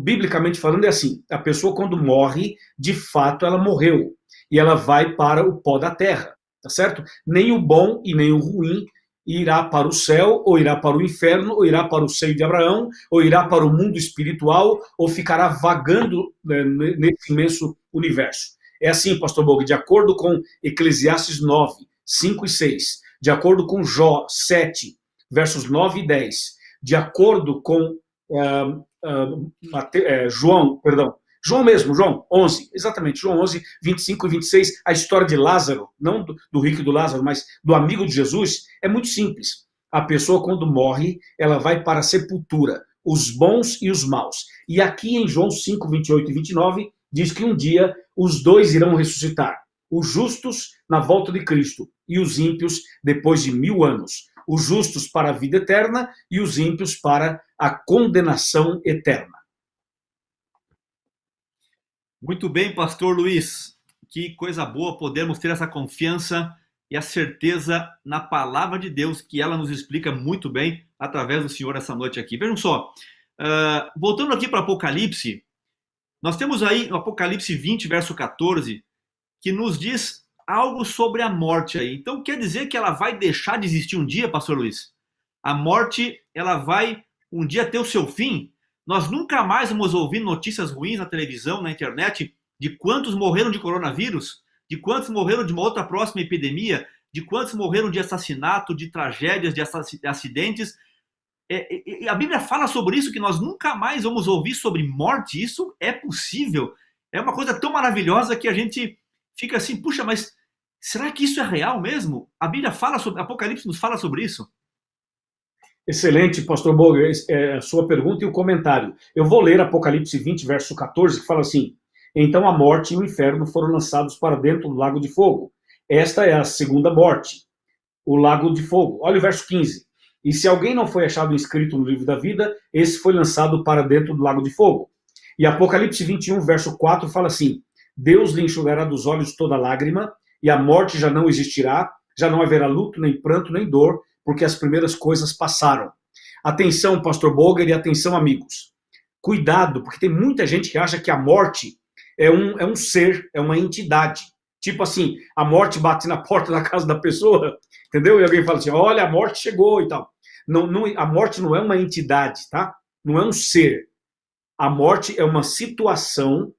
Biblicamente falando é assim, a pessoa quando morre, de fato ela morreu, e ela vai para o pó da terra, tá certo? Nem o bom e nem o ruim irá para o céu, ou irá para o inferno, ou irá para o seio de Abraão, ou irá para o mundo espiritual, ou ficará vagando nesse imenso universo. É assim, pastor Bog, de acordo com Eclesiastes 9, 5 e 6, de acordo com Jó 7, versos 9 e 10, de acordo com João 11, exatamente, João 11, 25 e 26, a história de Lázaro, não do rico e do Lázaro, mas do amigo de Jesus, é muito simples. A pessoa, quando morre, ela vai para a sepultura, os bons e os maus. E aqui em João 5, 28 e 29, diz que um dia os dois irão ressuscitar. Os justos na volta de Cristo e os ímpios depois de 1000 anos. Os justos para a vida eterna e os ímpios para a condenação eterna. Muito bem, pastor Luiz. Que coisa boa podermos ter essa confiança e a certeza na palavra de Deus, que ela nos explica muito bem através do Senhor essa noite aqui. Vejam só, voltando aqui para Apocalipse, nós temos aí no Apocalipse 20, verso 14, que nos diz algo sobre a morte aí. Então quer dizer que ela vai deixar de existir um dia, pastor Luiz? A morte, ela vai um dia ter o seu fim? Nós nunca mais vamos ouvir notícias ruins na televisão, na internet, de quantos morreram de coronavírus, de quantos morreram de uma outra próxima epidemia, de quantos morreram de assassinato, de tragédias, de acidentes. E a Bíblia fala sobre isso, que nós nunca mais vamos ouvir sobre morte. Isso é possível. É uma coisa tão maravilhosa que a gente fica assim, puxa, mas será que isso é real mesmo? A Bíblia fala sobre, Apocalipse nos fala sobre isso. Excelente, pastor Boger, a sua pergunta e o comentário. Eu vou ler Apocalipse 20, verso 14, que fala assim: então a morte e o inferno foram lançados para dentro do lago de fogo. Esta é a segunda morte, o lago de fogo. Olha o verso 15. E se alguém não foi achado inscrito no livro da vida, esse foi lançado para dentro do lago de fogo. E Apocalipse 21, verso 4 fala assim: Deus lhe enxugará dos olhos toda lágrima, e a morte já não existirá, já não haverá luto, nem pranto, nem dor, porque as primeiras coisas passaram. Atenção, pastor Boger, e atenção, amigos. Cuidado, porque tem muita gente que acha que a morte é um ser, é uma entidade. Tipo assim, a morte bate na porta da casa da pessoa, entendeu? E alguém fala assim, olha, a morte chegou e tal. Não, a morte não é uma entidade, tá? Não é um ser. A morte é uma situação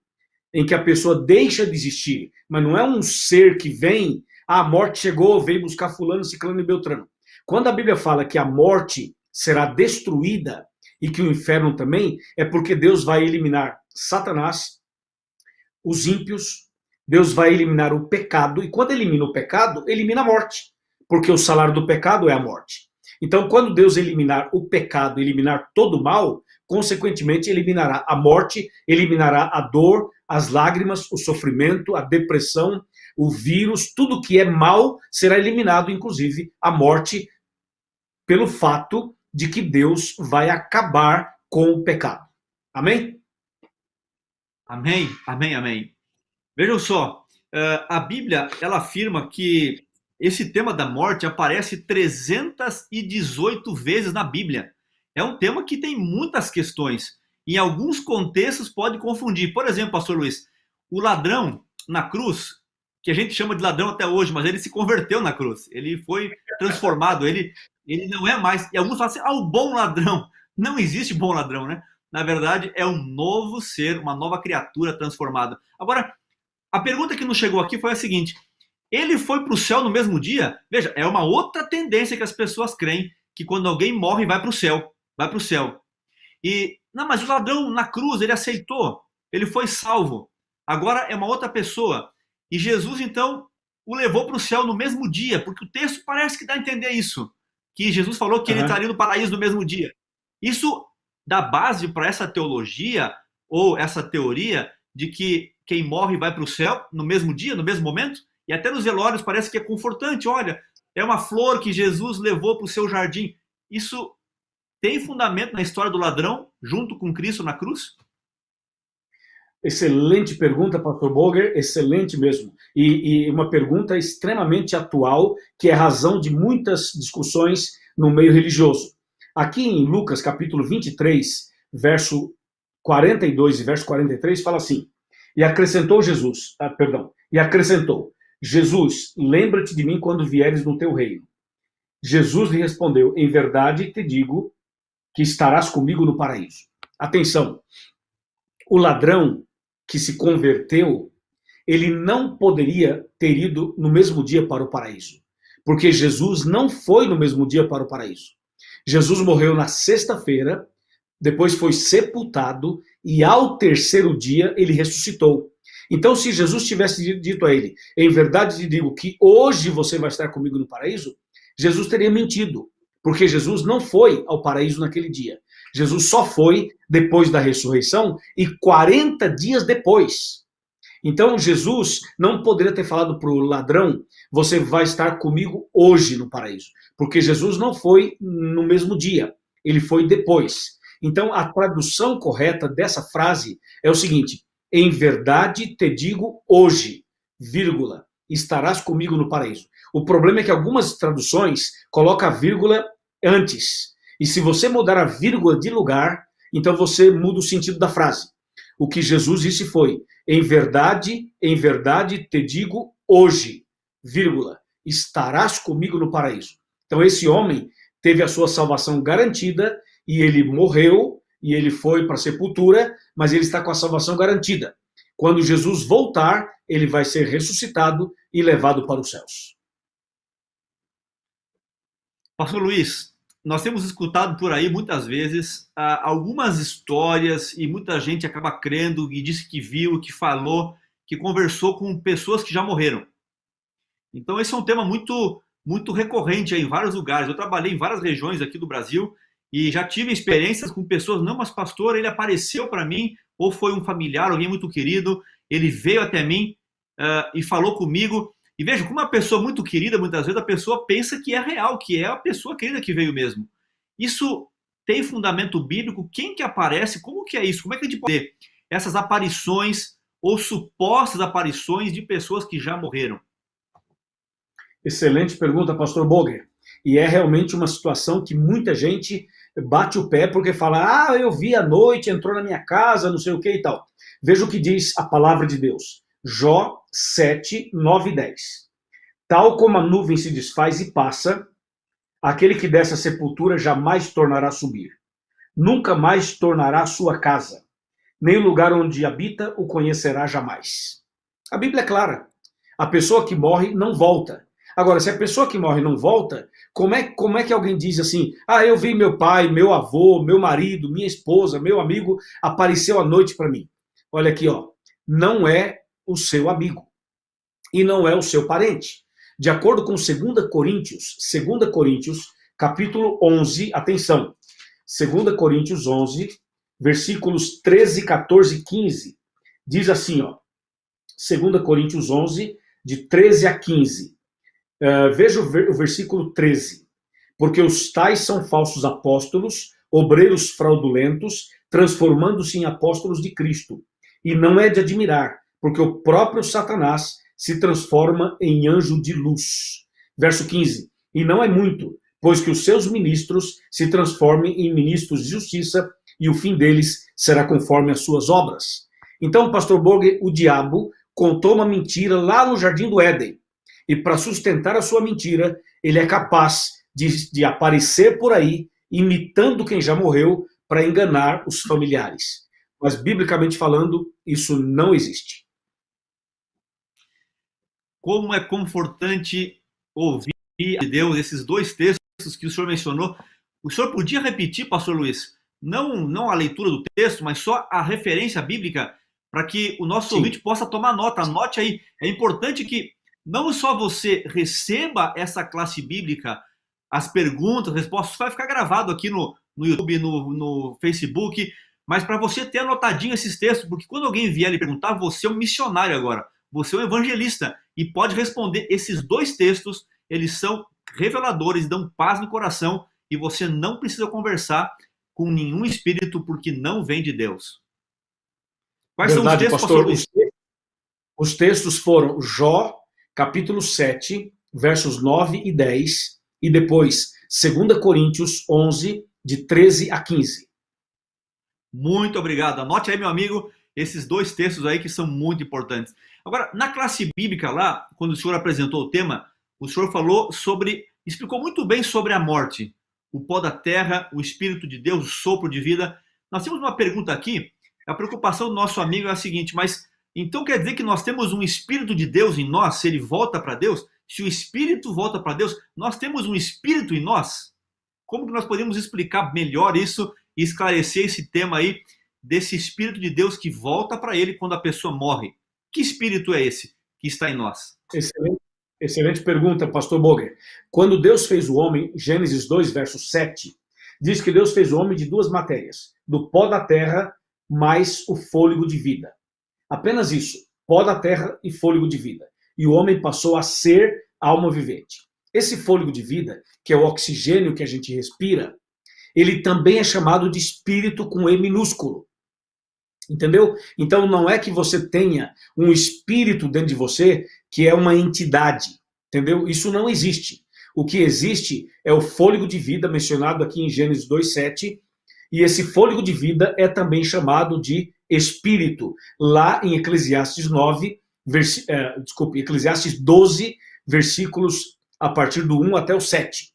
em que a pessoa deixa de existir, mas não é um ser que vem, a morte chegou, veio buscar fulano, ciclano e beltrano. Quando a Bíblia fala que a morte será destruída e que o inferno também, é porque Deus vai eliminar Satanás, os ímpios, Deus vai eliminar o pecado, e quando elimina o pecado, elimina a morte, porque o salário do pecado é a morte. Então, quando Deus eliminar o pecado, eliminar todo o mal, consequentemente eliminará a morte, eliminará a dor, as lágrimas, o sofrimento, a depressão, o vírus, tudo que é mal será eliminado, inclusive a morte, pelo fato de que Deus vai acabar com o pecado. Amém? Amém, amém, amém. Vejam só, a Bíblia, ela afirma que esse tema da morte aparece 318 vezes na Bíblia. É um tema que tem muitas questões. Em alguns contextos pode confundir. Por exemplo, pastor Luiz, o ladrão na cruz, que a gente chama de ladrão até hoje, mas ele se converteu na cruz. Ele foi transformado, ele não é mais... E alguns falam assim, o bom ladrão. Não existe bom ladrão, né? Na verdade, é um novo ser, uma nova criatura transformada. Agora, a pergunta que nos chegou aqui foi a seguinte: ele foi para o céu no mesmo dia? Veja, é uma outra tendência que as pessoas creem, que quando alguém morre, vai para o céu. Vai para o céu. E, não, mas o ladrão na cruz, ele aceitou. Ele foi salvo. Agora é uma outra pessoa. E Jesus, então, o levou para o céu no mesmo dia, porque o texto parece que dá a entender isso. Que Jesus falou que ele estaria no paraíso no mesmo dia. Isso dá base para essa teologia, ou essa teoria, de que quem morre vai para o céu no mesmo dia, no mesmo momento? E até nos velórios parece que é confortante. Olha, é uma flor que Jesus levou para o seu jardim. Isso tem fundamento na história do ladrão, junto com Cristo na cruz? Excelente pergunta, pastor Boger, excelente mesmo. E uma pergunta extremamente atual, que é razão de muitas discussões no meio religioso. Aqui em Lucas, capítulo 23, verso 42 e verso 43, fala assim: e acrescentou Jesus, e acrescentou, Jesus, lembra-te de mim quando vieres no teu reino. Jesus lhe respondeu: em verdade te digo que estarás comigo no paraíso. Atenção, o ladrão que se converteu, ele não poderia ter ido no mesmo dia para o paraíso, porque Jesus não foi no mesmo dia para o paraíso. Jesus morreu na sexta-feira, depois foi sepultado e ao terceiro dia ele ressuscitou. Então, se Jesus tivesse dito a ele: em verdade te digo que hoje você vai estar comigo no paraíso, Jesus teria mentido, porque Jesus não foi ao paraíso naquele dia. Jesus só foi depois da ressurreição e 40 dias depois. Então, Jesus não poderia ter falado para o ladrão: você vai estar comigo hoje no paraíso, porque Jesus não foi no mesmo dia, ele foi depois. Então, a tradução correta dessa frase é o seguinte: em verdade te digo hoje, vírgula, estarás comigo no paraíso. O problema é que algumas traduções colocam a vírgula antes. E se você mudar a vírgula de lugar, então você muda o sentido da frase. O que Jesus disse foi: em verdade te digo hoje, vírgula, estarás comigo no paraíso. Então esse homem teve a sua salvação garantida e ele morreu e ele foi para a sepultura, mas ele está com a salvação garantida. Quando Jesus voltar, ele vai ser ressuscitado e levado para os céus. Pastor Luiz, nós temos escutado por aí muitas vezes algumas histórias e muita gente acaba crendo e disse que viu, que falou, que conversou com pessoas que já morreram. Então esse é um tema muito, muito recorrente aí em vários lugares. Eu trabalhei em várias regiões aqui do Brasil e já tive experiências com pessoas: não, mas pastor, ele apareceu para mim, ou foi um familiar, alguém muito querido, ele veio até mim e falou comigo. E veja, como uma pessoa muito querida, muitas vezes a pessoa pensa que é real, que é a pessoa querida que veio mesmo. Isso tem fundamento bíblico? Quem que aparece? Como que é isso? Como é que a gente pode ter essas aparições ou supostas aparições de pessoas que já morreram? Excelente pergunta, pastor Boger. E é realmente uma situação que muita gente bate o pé porque fala: eu vi à noite, entrou na minha casa, não sei o que e tal. Veja o que diz a palavra de Deus. Jó 7, 9 e 10. Tal como a nuvem se desfaz e passa, aquele que desce à sepultura jamais tornará a subir. Nunca mais tornará a sua casa, nem o lugar onde habita o conhecerá jamais. A Bíblia é clara. A pessoa que morre não volta. Agora, se a pessoa que morre não volta, como é que alguém diz assim: eu vi meu pai, meu avô, meu marido, minha esposa, meu amigo, apareceu à noite para mim? Olha aqui, não é o seu amigo e não é o seu parente. De acordo com 2 Coríntios, capítulo 11, atenção, 2 Coríntios 11, versículos 13, 14 e 15, diz assim, 2 Coríntios 11, de 13 a 15. Veja o versículo 13. Porque os tais são falsos apóstolos, obreiros fraudulentos, transformando-se em apóstolos de Cristo. E não é de admirar, porque o próprio Satanás se transforma em anjo de luz. Verso 15. E não é muito, pois que os seus ministros se transformem em ministros de justiça, e o fim deles será conforme as suas obras. Então, pastor Borger, o diabo contou uma mentira lá no Jardim do Éden. E para sustentar a sua mentira, ele é capaz de aparecer por aí, imitando quem já morreu, para enganar os familiares. Mas, biblicamente falando, isso não existe. Como é confortante ouvir de Deus esses dois textos que o senhor mencionou. O senhor podia repetir, pastor Luiz, não a leitura do texto, mas só a referência bíblica, para que o nosso ouvinte possa tomar nota. Anote aí. É importante que não só você receba essa classe bíblica, as perguntas, respostas, vai ficar gravado aqui no YouTube, no Facebook, mas para você ter anotadinho esses textos, porque quando alguém vier lhe perguntar, você é um missionário agora, você é um evangelista, e pode responder esses dois textos, eles são reveladores, dão paz no coração, e você não precisa conversar com nenhum espírito, porque não vem de Deus. Quais são os textos, pastor Luiz? Os textos foram Jó, capítulo 7, versos 9 e 10, e depois 2 Coríntios 11, de 13 a 15. Muito obrigado. Anote aí, meu amigo, esses dois textos aí que são muito importantes. Agora, na classe bíblica lá, quando o senhor apresentou o tema, o senhor falou sobre explicou muito bem sobre a morte, o pó da terra, o Espírito de Deus, o sopro de vida. Nós temos uma pergunta aqui, a preocupação do nosso amigo é a seguinte, mas então quer dizer que nós temos um Espírito de Deus em nós, se ele volta para Deus? Se o Espírito volta para Deus, nós temos um Espírito em nós? Como que nós podemos explicar melhor isso e esclarecer esse tema aí desse Espírito de Deus que volta para ele quando a pessoa morre? Que Espírito é esse que está em nós? Excelente pergunta, pastor Boger. Quando Deus fez o homem, Gênesis 2, verso 7, diz que Deus fez o homem de duas matérias, do pó da terra mais o fôlego de vida. Apenas isso, pó da terra e fôlego de vida. E o homem passou a ser alma vivente. Esse fôlego de vida, que é o oxigênio que a gente respira, ele também é chamado de espírito com E minúsculo. Entendeu? Então não é que você tenha um espírito dentro de você que é uma entidade. Entendeu? Isso não existe. O que existe é o fôlego de vida mencionado aqui em Gênesis 2:7, e esse fôlego de vida é também chamado de espírito. Lá em Eclesiastes 12, versículos a partir do 1 até o 7.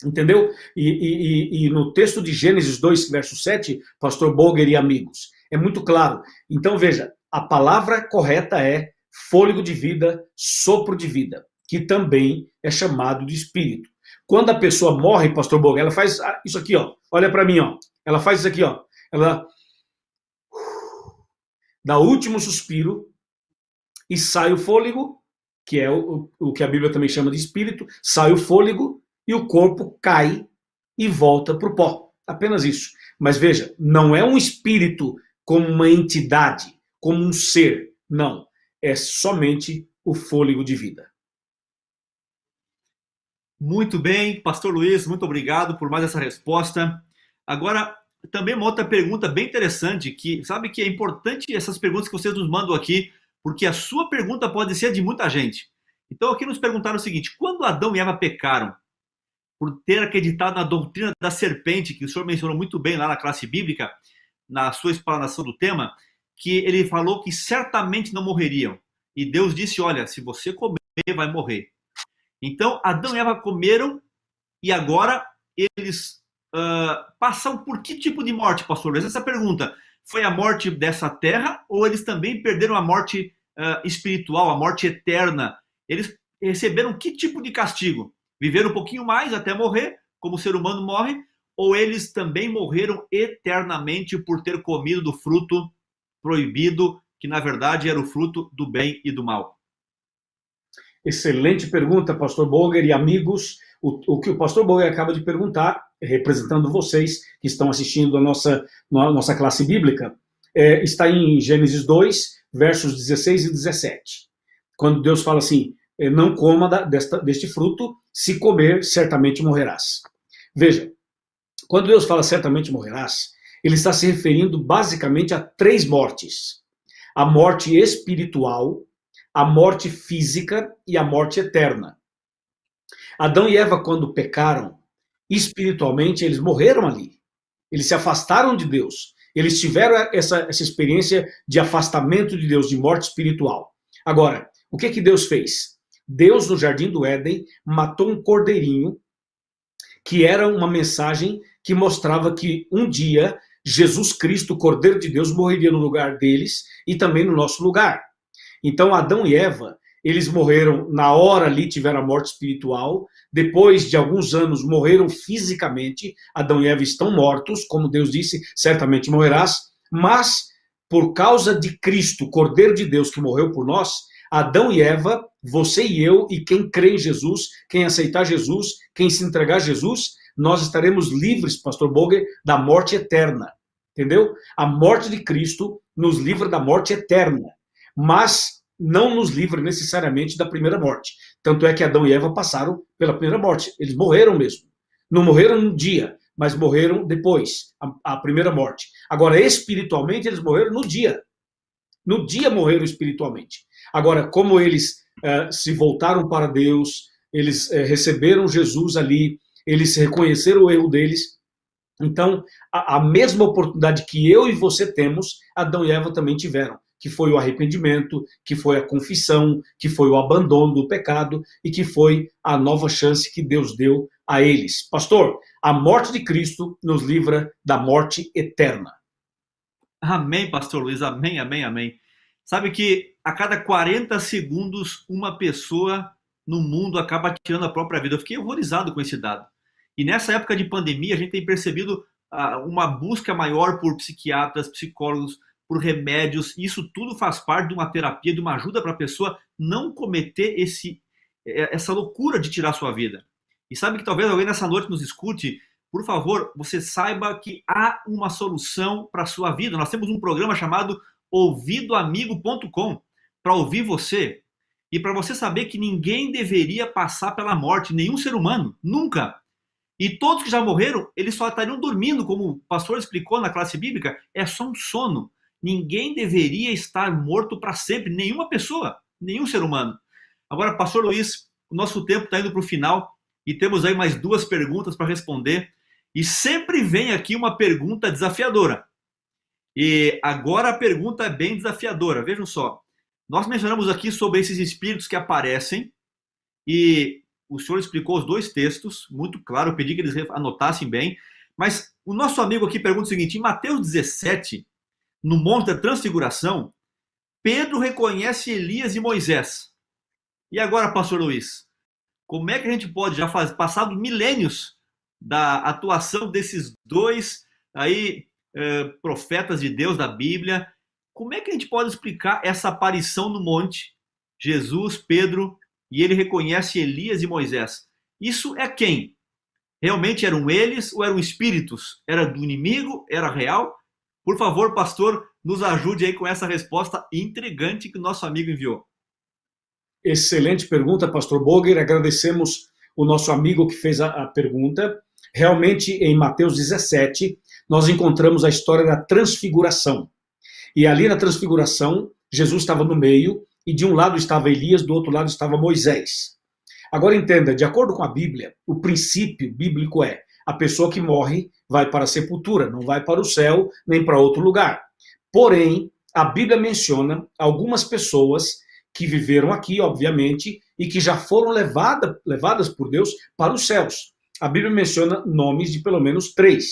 Entendeu? E no texto de Gênesis 2, verso 7, pastor Boger e amigos, é muito claro. Então veja, a palavra correta é fôlego de vida, sopro de vida, que também é chamado de espírito. Quando a pessoa morre, pastor Boger, ela faz isso aqui, ó. Olha para mim, ó. Ela faz isso aqui, ó. Ela dá o último suspiro e sai o fôlego, que é o que a Bíblia também chama de espírito, sai o fôlego e o corpo cai e volta para o pó. Apenas isso. Mas veja, não é um espírito como uma entidade, como um ser. Não. É somente o fôlego de vida. Muito bem, pastor Luiz, muito obrigado por mais essa resposta. Agora, também uma outra pergunta bem interessante, que sabe que é importante essas perguntas que vocês nos mandam aqui, porque a sua pergunta pode ser de muita gente. Então aqui nos perguntaram o seguinte, quando Adão e Eva pecaram, por ter acreditado na doutrina da serpente, que o senhor mencionou muito bem lá na classe bíblica, na sua explanação do tema, que ele falou que certamente não morreriam. E Deus disse, olha, se você comer, vai morrer. Então, Adão e Eva comeram e agora eles passam por que tipo de morte, pastor? Essa é a pergunta. Foi a morte dessa terra ou eles também perderam a morte espiritual, a morte eterna? Eles receberam que tipo de castigo? Viveram um pouquinho mais até morrer, como o ser humano morre, ou eles também morreram eternamente por ter comido do fruto proibido, que na verdade era o fruto do bem e do mal? Excelente pergunta, pastor Boger e amigos. O que o pastor Boger acaba de perguntar, representando vocês que estão assistindo a nossa classe bíblica, está em Gênesis 2, versos 16 e 17. Quando Deus fala assim, não coma deste fruto, se comer, certamente morrerás. Veja, quando Deus fala certamente morrerás, ele está se referindo basicamente a 3 mortes. A morte espiritual, a morte física e a morte eterna. Adão e Eva, quando pecaram, espiritualmente, eles morreram ali. Eles se afastaram de Deus. Eles tiveram essa experiência de afastamento de Deus, de morte espiritual. Agora, o que Deus fez? Deus, no Jardim do Éden, matou um cordeirinho, que era uma mensagem que mostrava que um dia Jesus Cristo, o Cordeiro de Deus, morreria no lugar deles e também no nosso lugar. Então, Adão e Eva, eles morreram na hora ali, tiveram a morte espiritual. Depois de alguns anos, morreram fisicamente. Adão e Eva estão mortos, como Deus disse, certamente morrerás. Mas, por causa de Cristo, Cordeiro de Deus, que morreu por nós, Adão e Eva, você e eu, e quem crê em Jesus, quem aceitar Jesus, quem se entregar a Jesus, nós estaremos livres, pastor Boger, da morte eterna. Entendeu? A morte de Cristo nos livra da morte eterna. Mas não nos livra necessariamente da primeira morte. Tanto é que Adão e Eva passaram pela primeira morte. Eles morreram mesmo. Não morreram no dia, mas morreram depois, a primeira morte. Agora, espiritualmente, eles morreram no dia. No dia morreram espiritualmente. Agora, como eles se voltaram para Deus, eles receberam Jesus ali, eles reconheceram o erro deles. Então, a mesma oportunidade que eu e você temos, Adão e Eva também tiveram. que foi o arrependimento, que foi a confissão, que foi o abandono do pecado e que foi a nova chance que Deus deu a eles. Pastor, a morte de Cristo nos livra da morte eterna. Amém, pastor Luiz, amém, amém, amém. Sabe que a cada 40 segundos uma pessoa no mundo acaba tirando a própria vida. Eu fiquei horrorizado com esse dado. E nessa época de pandemia a gente tem percebido uma busca maior por psiquiatras, psicólogos, por remédios. Isso tudo faz parte de uma terapia, de uma ajuda para a pessoa não cometer essa loucura de tirar a sua vida. E sabe que talvez alguém nessa noite nos escute. Por favor, você saiba que há uma solução para a sua vida. Nós temos um programa chamado ouvidoamigo.com para ouvir você e para você saber que ninguém deveria passar pela morte, nenhum ser humano, nunca. E todos que já morreram, eles só estariam dormindo, como o pastor explicou na classe bíblica, é só um sono. Ninguém deveria estar morto para sempre, nenhuma pessoa, nenhum ser humano. Agora, pastor Luiz, o nosso tempo está indo para o final e temos aí mais 2 perguntas para responder. E sempre vem aqui uma pergunta desafiadora. E agora a pergunta é bem desafiadora. Vejam só. Nós mencionamos aqui sobre esses espíritos que aparecem. E o senhor explicou os 2 textos, muito claro. Eu pedi que eles anotassem bem. Mas o nosso amigo aqui pergunta o seguinte. Em Mateus 17, no Monte da Transfiguração, Pedro reconhece Elias e Moisés. E agora, pastor Luiz, como é que a gente pode, já passado milênios da atuação desses 2 aí, profetas de Deus da Bíblia, como é que a gente pode explicar essa aparição no monte, Jesus, Pedro, e ele reconhece Elias e Moisés? Isso é quem? Realmente eram eles ou eram espíritos? Era do inimigo? Era real? Por favor, pastor, nos ajude aí com essa resposta intrigante que o nosso amigo enviou. Excelente pergunta, pastor Boger. Agradecemos o nosso amigo que fez a pergunta. Realmente, em Mateus 17, nós encontramos a história da transfiguração. E ali na transfiguração, Jesus estava no meio, e de um lado estava Elias, do outro lado estava Moisés. Agora entenda, de acordo com a Bíblia, o princípio bíblico é: a pessoa que morre vai para a sepultura, não vai para o céu, nem para outro lugar. Porém, a Bíblia menciona algumas pessoas que viveram aqui, obviamente, e que já foram levadas por Deus para os céus. A Bíblia menciona nomes de pelo menos 3.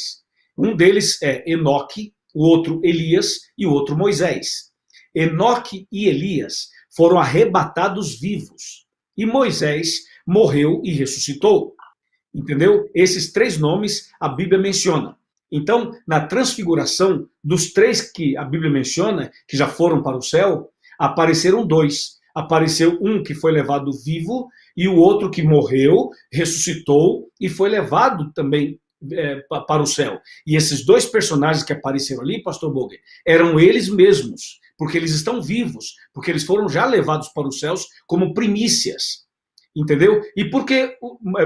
Um deles é Enoque, o outro Elias e o outro Moisés. Enoque e Elias foram arrebatados vivos e Moisés morreu e ressuscitou. Entendeu? Esses 3 nomes a Bíblia menciona. Então, na transfiguração, dos 3 que a Bíblia menciona, que já foram para o céu, apareceram 2. Apareceu um que foi levado vivo e o outro que morreu, ressuscitou e foi levado também para o céu. E esses 2 personagens que apareceram ali, pastor Boger, eram eles mesmos, porque eles estão vivos, porque eles foram já levados para os céus como primícias. Entendeu? E por que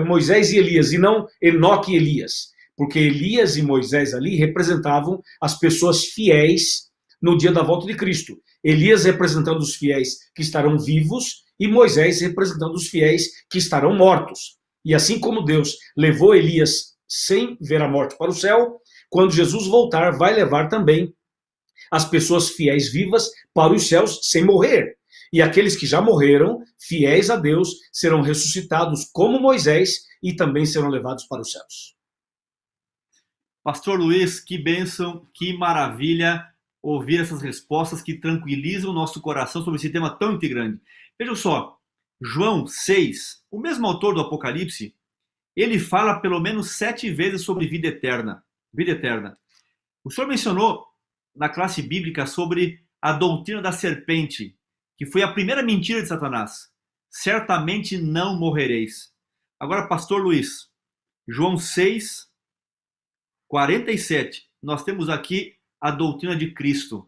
Moisés e Elias e não Enoque e Elias? Porque Elias e Moisés ali representavam as pessoas fiéis no dia da volta de Cristo. Elias representando os fiéis que estarão vivos e Moisés representando os fiéis que estarão mortos. E assim como Deus levou Elias sem ver a morte para o céu, quando Jesus voltar, vai levar também as pessoas fiéis vivas para os céus sem morrer. E aqueles que já morreram, fiéis a Deus, serão ressuscitados como Moisés e também serão levados para os céus. Pastor Luiz, que bênção, que maravilha ouvir essas respostas que tranquilizam o nosso coração sobre esse tema tão integrante. Vejam só, João 6, o mesmo autor do Apocalipse, ele fala pelo menos 7 vezes sobre vida eterna. Vida eterna. O senhor mencionou na classe bíblica sobre a doutrina da serpente, que foi a primeira mentira de Satanás. Certamente não morrereis. Agora, pastor Luiz, João 6, 47, nós temos aqui a doutrina de Cristo.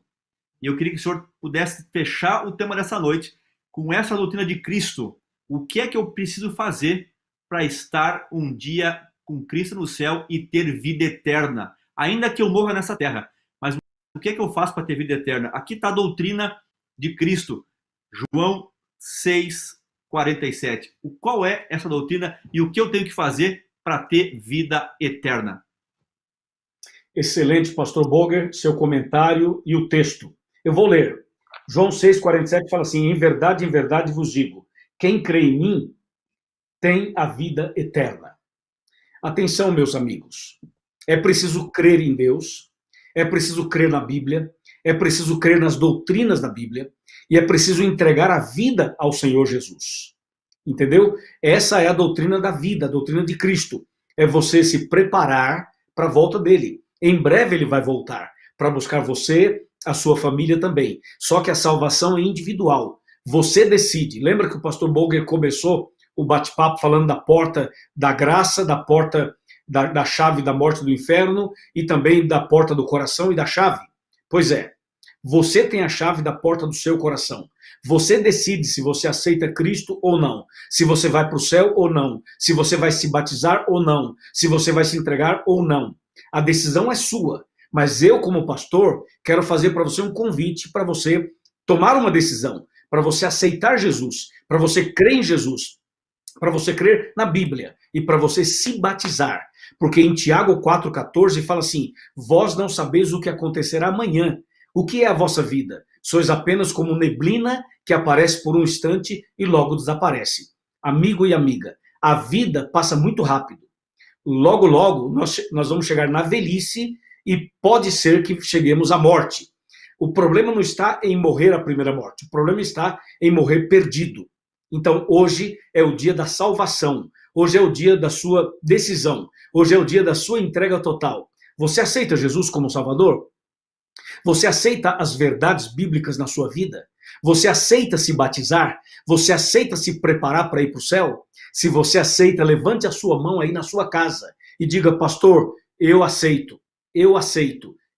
E eu queria que o senhor pudesse fechar o tema dessa noite com essa doutrina de Cristo. O que é que eu preciso fazer para estar um dia com Cristo no céu e ter vida eterna? Ainda que eu morra nessa terra. Mas o que é que eu faço para ter vida eterna? Aqui está a doutrina de Cristo. João 6, 47. Qual é essa doutrina e o que eu tenho que fazer para ter vida eterna? Excelente, pastor Boger, seu comentário e o texto. Eu vou ler. João 6,47 fala assim, em verdade vos digo, quem crê em mim tem a vida eterna. Atenção, meus amigos, é preciso crer em Deus, é preciso crer na Bíblia, é preciso crer nas doutrinas da Bíblia e é preciso entregar a vida ao Senhor Jesus. Entendeu? Essa é a doutrina da vida, a doutrina de Cristo. É você se preparar para a volta dele. Em breve ele vai voltar para buscar você, a sua família também. Só que a salvação é individual. Você decide. Lembra que o pastor Boger começou o bate-papo falando da porta da graça, da porta da chave da morte do inferno e também da porta do coração e da chave? Pois é, você tem a chave da porta do seu coração. Você decide se você aceita Cristo ou não, se você vai para o céu ou não, se você vai se batizar ou não, se você vai se entregar ou não. A decisão é sua, mas eu, como pastor, quero fazer para você um convite para você tomar uma decisão, para você aceitar Jesus, para você crer em Jesus, para você crer na Bíblia e para você se batizar. Porque em Tiago 4,14 fala assim, vós não sabeis o que acontecerá amanhã. O que é a vossa vida? Sois apenas como neblina que aparece por um instante e logo desaparece. Amigo e amiga, a vida passa muito rápido. Logo, logo, nós vamos chegar na velhice e pode ser que cheguemos à morte. O problema não está em morrer a primeira morte, o problema está em morrer perdido. Então, hoje é o dia da salvação, hoje é o dia da sua decisão, hoje é o dia da sua entrega total. Você aceita Jesus como Salvador? Você aceita as verdades bíblicas na sua vida? Você aceita se batizar? Você aceita se preparar para ir para o céu? Se você aceita, levante a sua mão aí na sua casa e diga, pastor, eu aceito,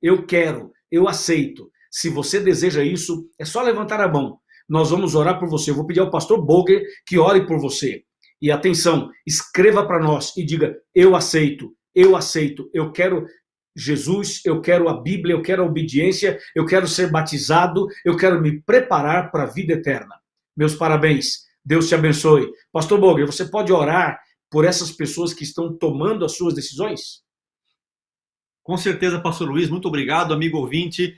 eu quero, eu aceito. Se você deseja isso, é só levantar a mão. Nós vamos orar por você. Eu vou pedir ao pastor Boger que ore por você. E atenção, escreva para nós e diga, eu aceito, eu quero Jesus, eu quero a Bíblia, eu quero a obediência, eu quero ser batizado, eu quero me preparar para a vida eterna. Meus parabéns, Deus te abençoe. Pastor Boger, você pode orar por essas pessoas que estão tomando as suas decisões? Com certeza, pastor Luiz, muito obrigado, amigo ouvinte,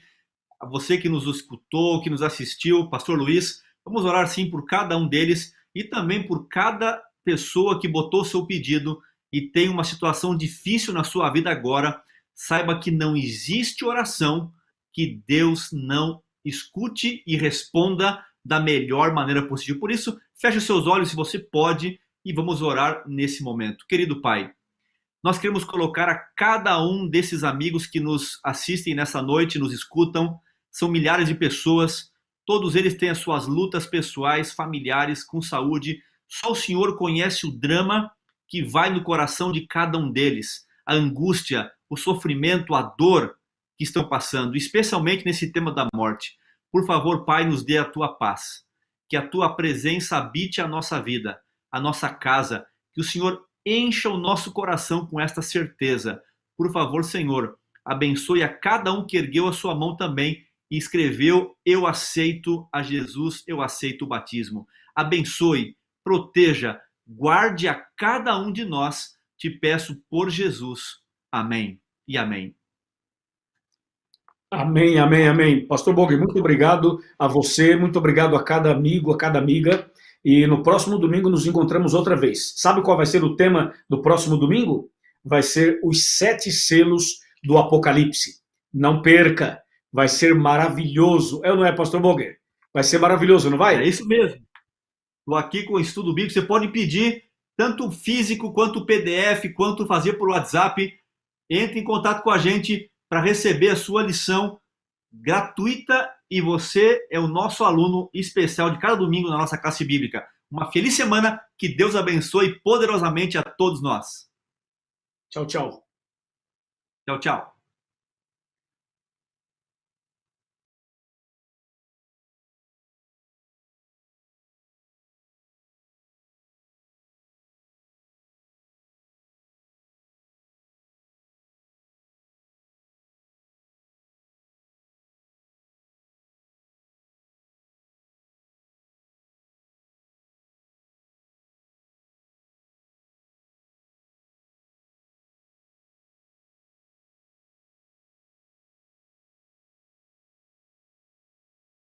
a você que nos escutou, que nos assistiu, pastor Luiz, vamos orar sim por cada um deles e também por cada pessoa que botou seu pedido e tem uma situação difícil na sua vida agora. Saiba que não existe oração que Deus não escute e responda da melhor maneira possível. Por isso, feche os seus olhos se você pode e vamos orar nesse momento. Querido Pai, nós queremos colocar a cada um desses amigos que nos assistem nessa noite, nos escutam, são milhares de pessoas, todos eles têm as suas lutas pessoais, familiares, com saúde. Só o Senhor conhece o drama que vai no coração de cada um deles, a angústia, o sofrimento, a dor que estão passando, especialmente nesse tema da morte. Por favor, Pai, nos dê a tua paz, que a tua presença habite a nossa vida, a nossa casa, que o Senhor encha o nosso coração com esta certeza. Por favor, Senhor, abençoe a cada um que ergueu a sua mão também e escreveu, eu aceito a Jesus, eu aceito o batismo. Abençoe, proteja, guarde a cada um de nós, te peço por Jesus. Amém e amém. Amém, amém, amém. Pastor Boger, muito obrigado a você, muito obrigado a cada amigo, a cada amiga. E no próximo domingo nos encontramos outra vez. Sabe qual vai ser o tema do próximo domingo? Vai ser os 7 selos do Apocalipse. Não perca, vai ser maravilhoso. É ou não é, pastor Boger? Vai ser maravilhoso, não vai? É isso mesmo. Estou aqui com o estudo bíblico. Você pode pedir tanto físico, quanto PDF, quanto fazer por WhatsApp. Entre em contato com a gente para receber a sua lição gratuita e você é o nosso aluno especial de cada domingo na nossa classe bíblica. Uma feliz semana, que Deus abençoe poderosamente a todos nós. Tchau, tchau. Tchau, tchau.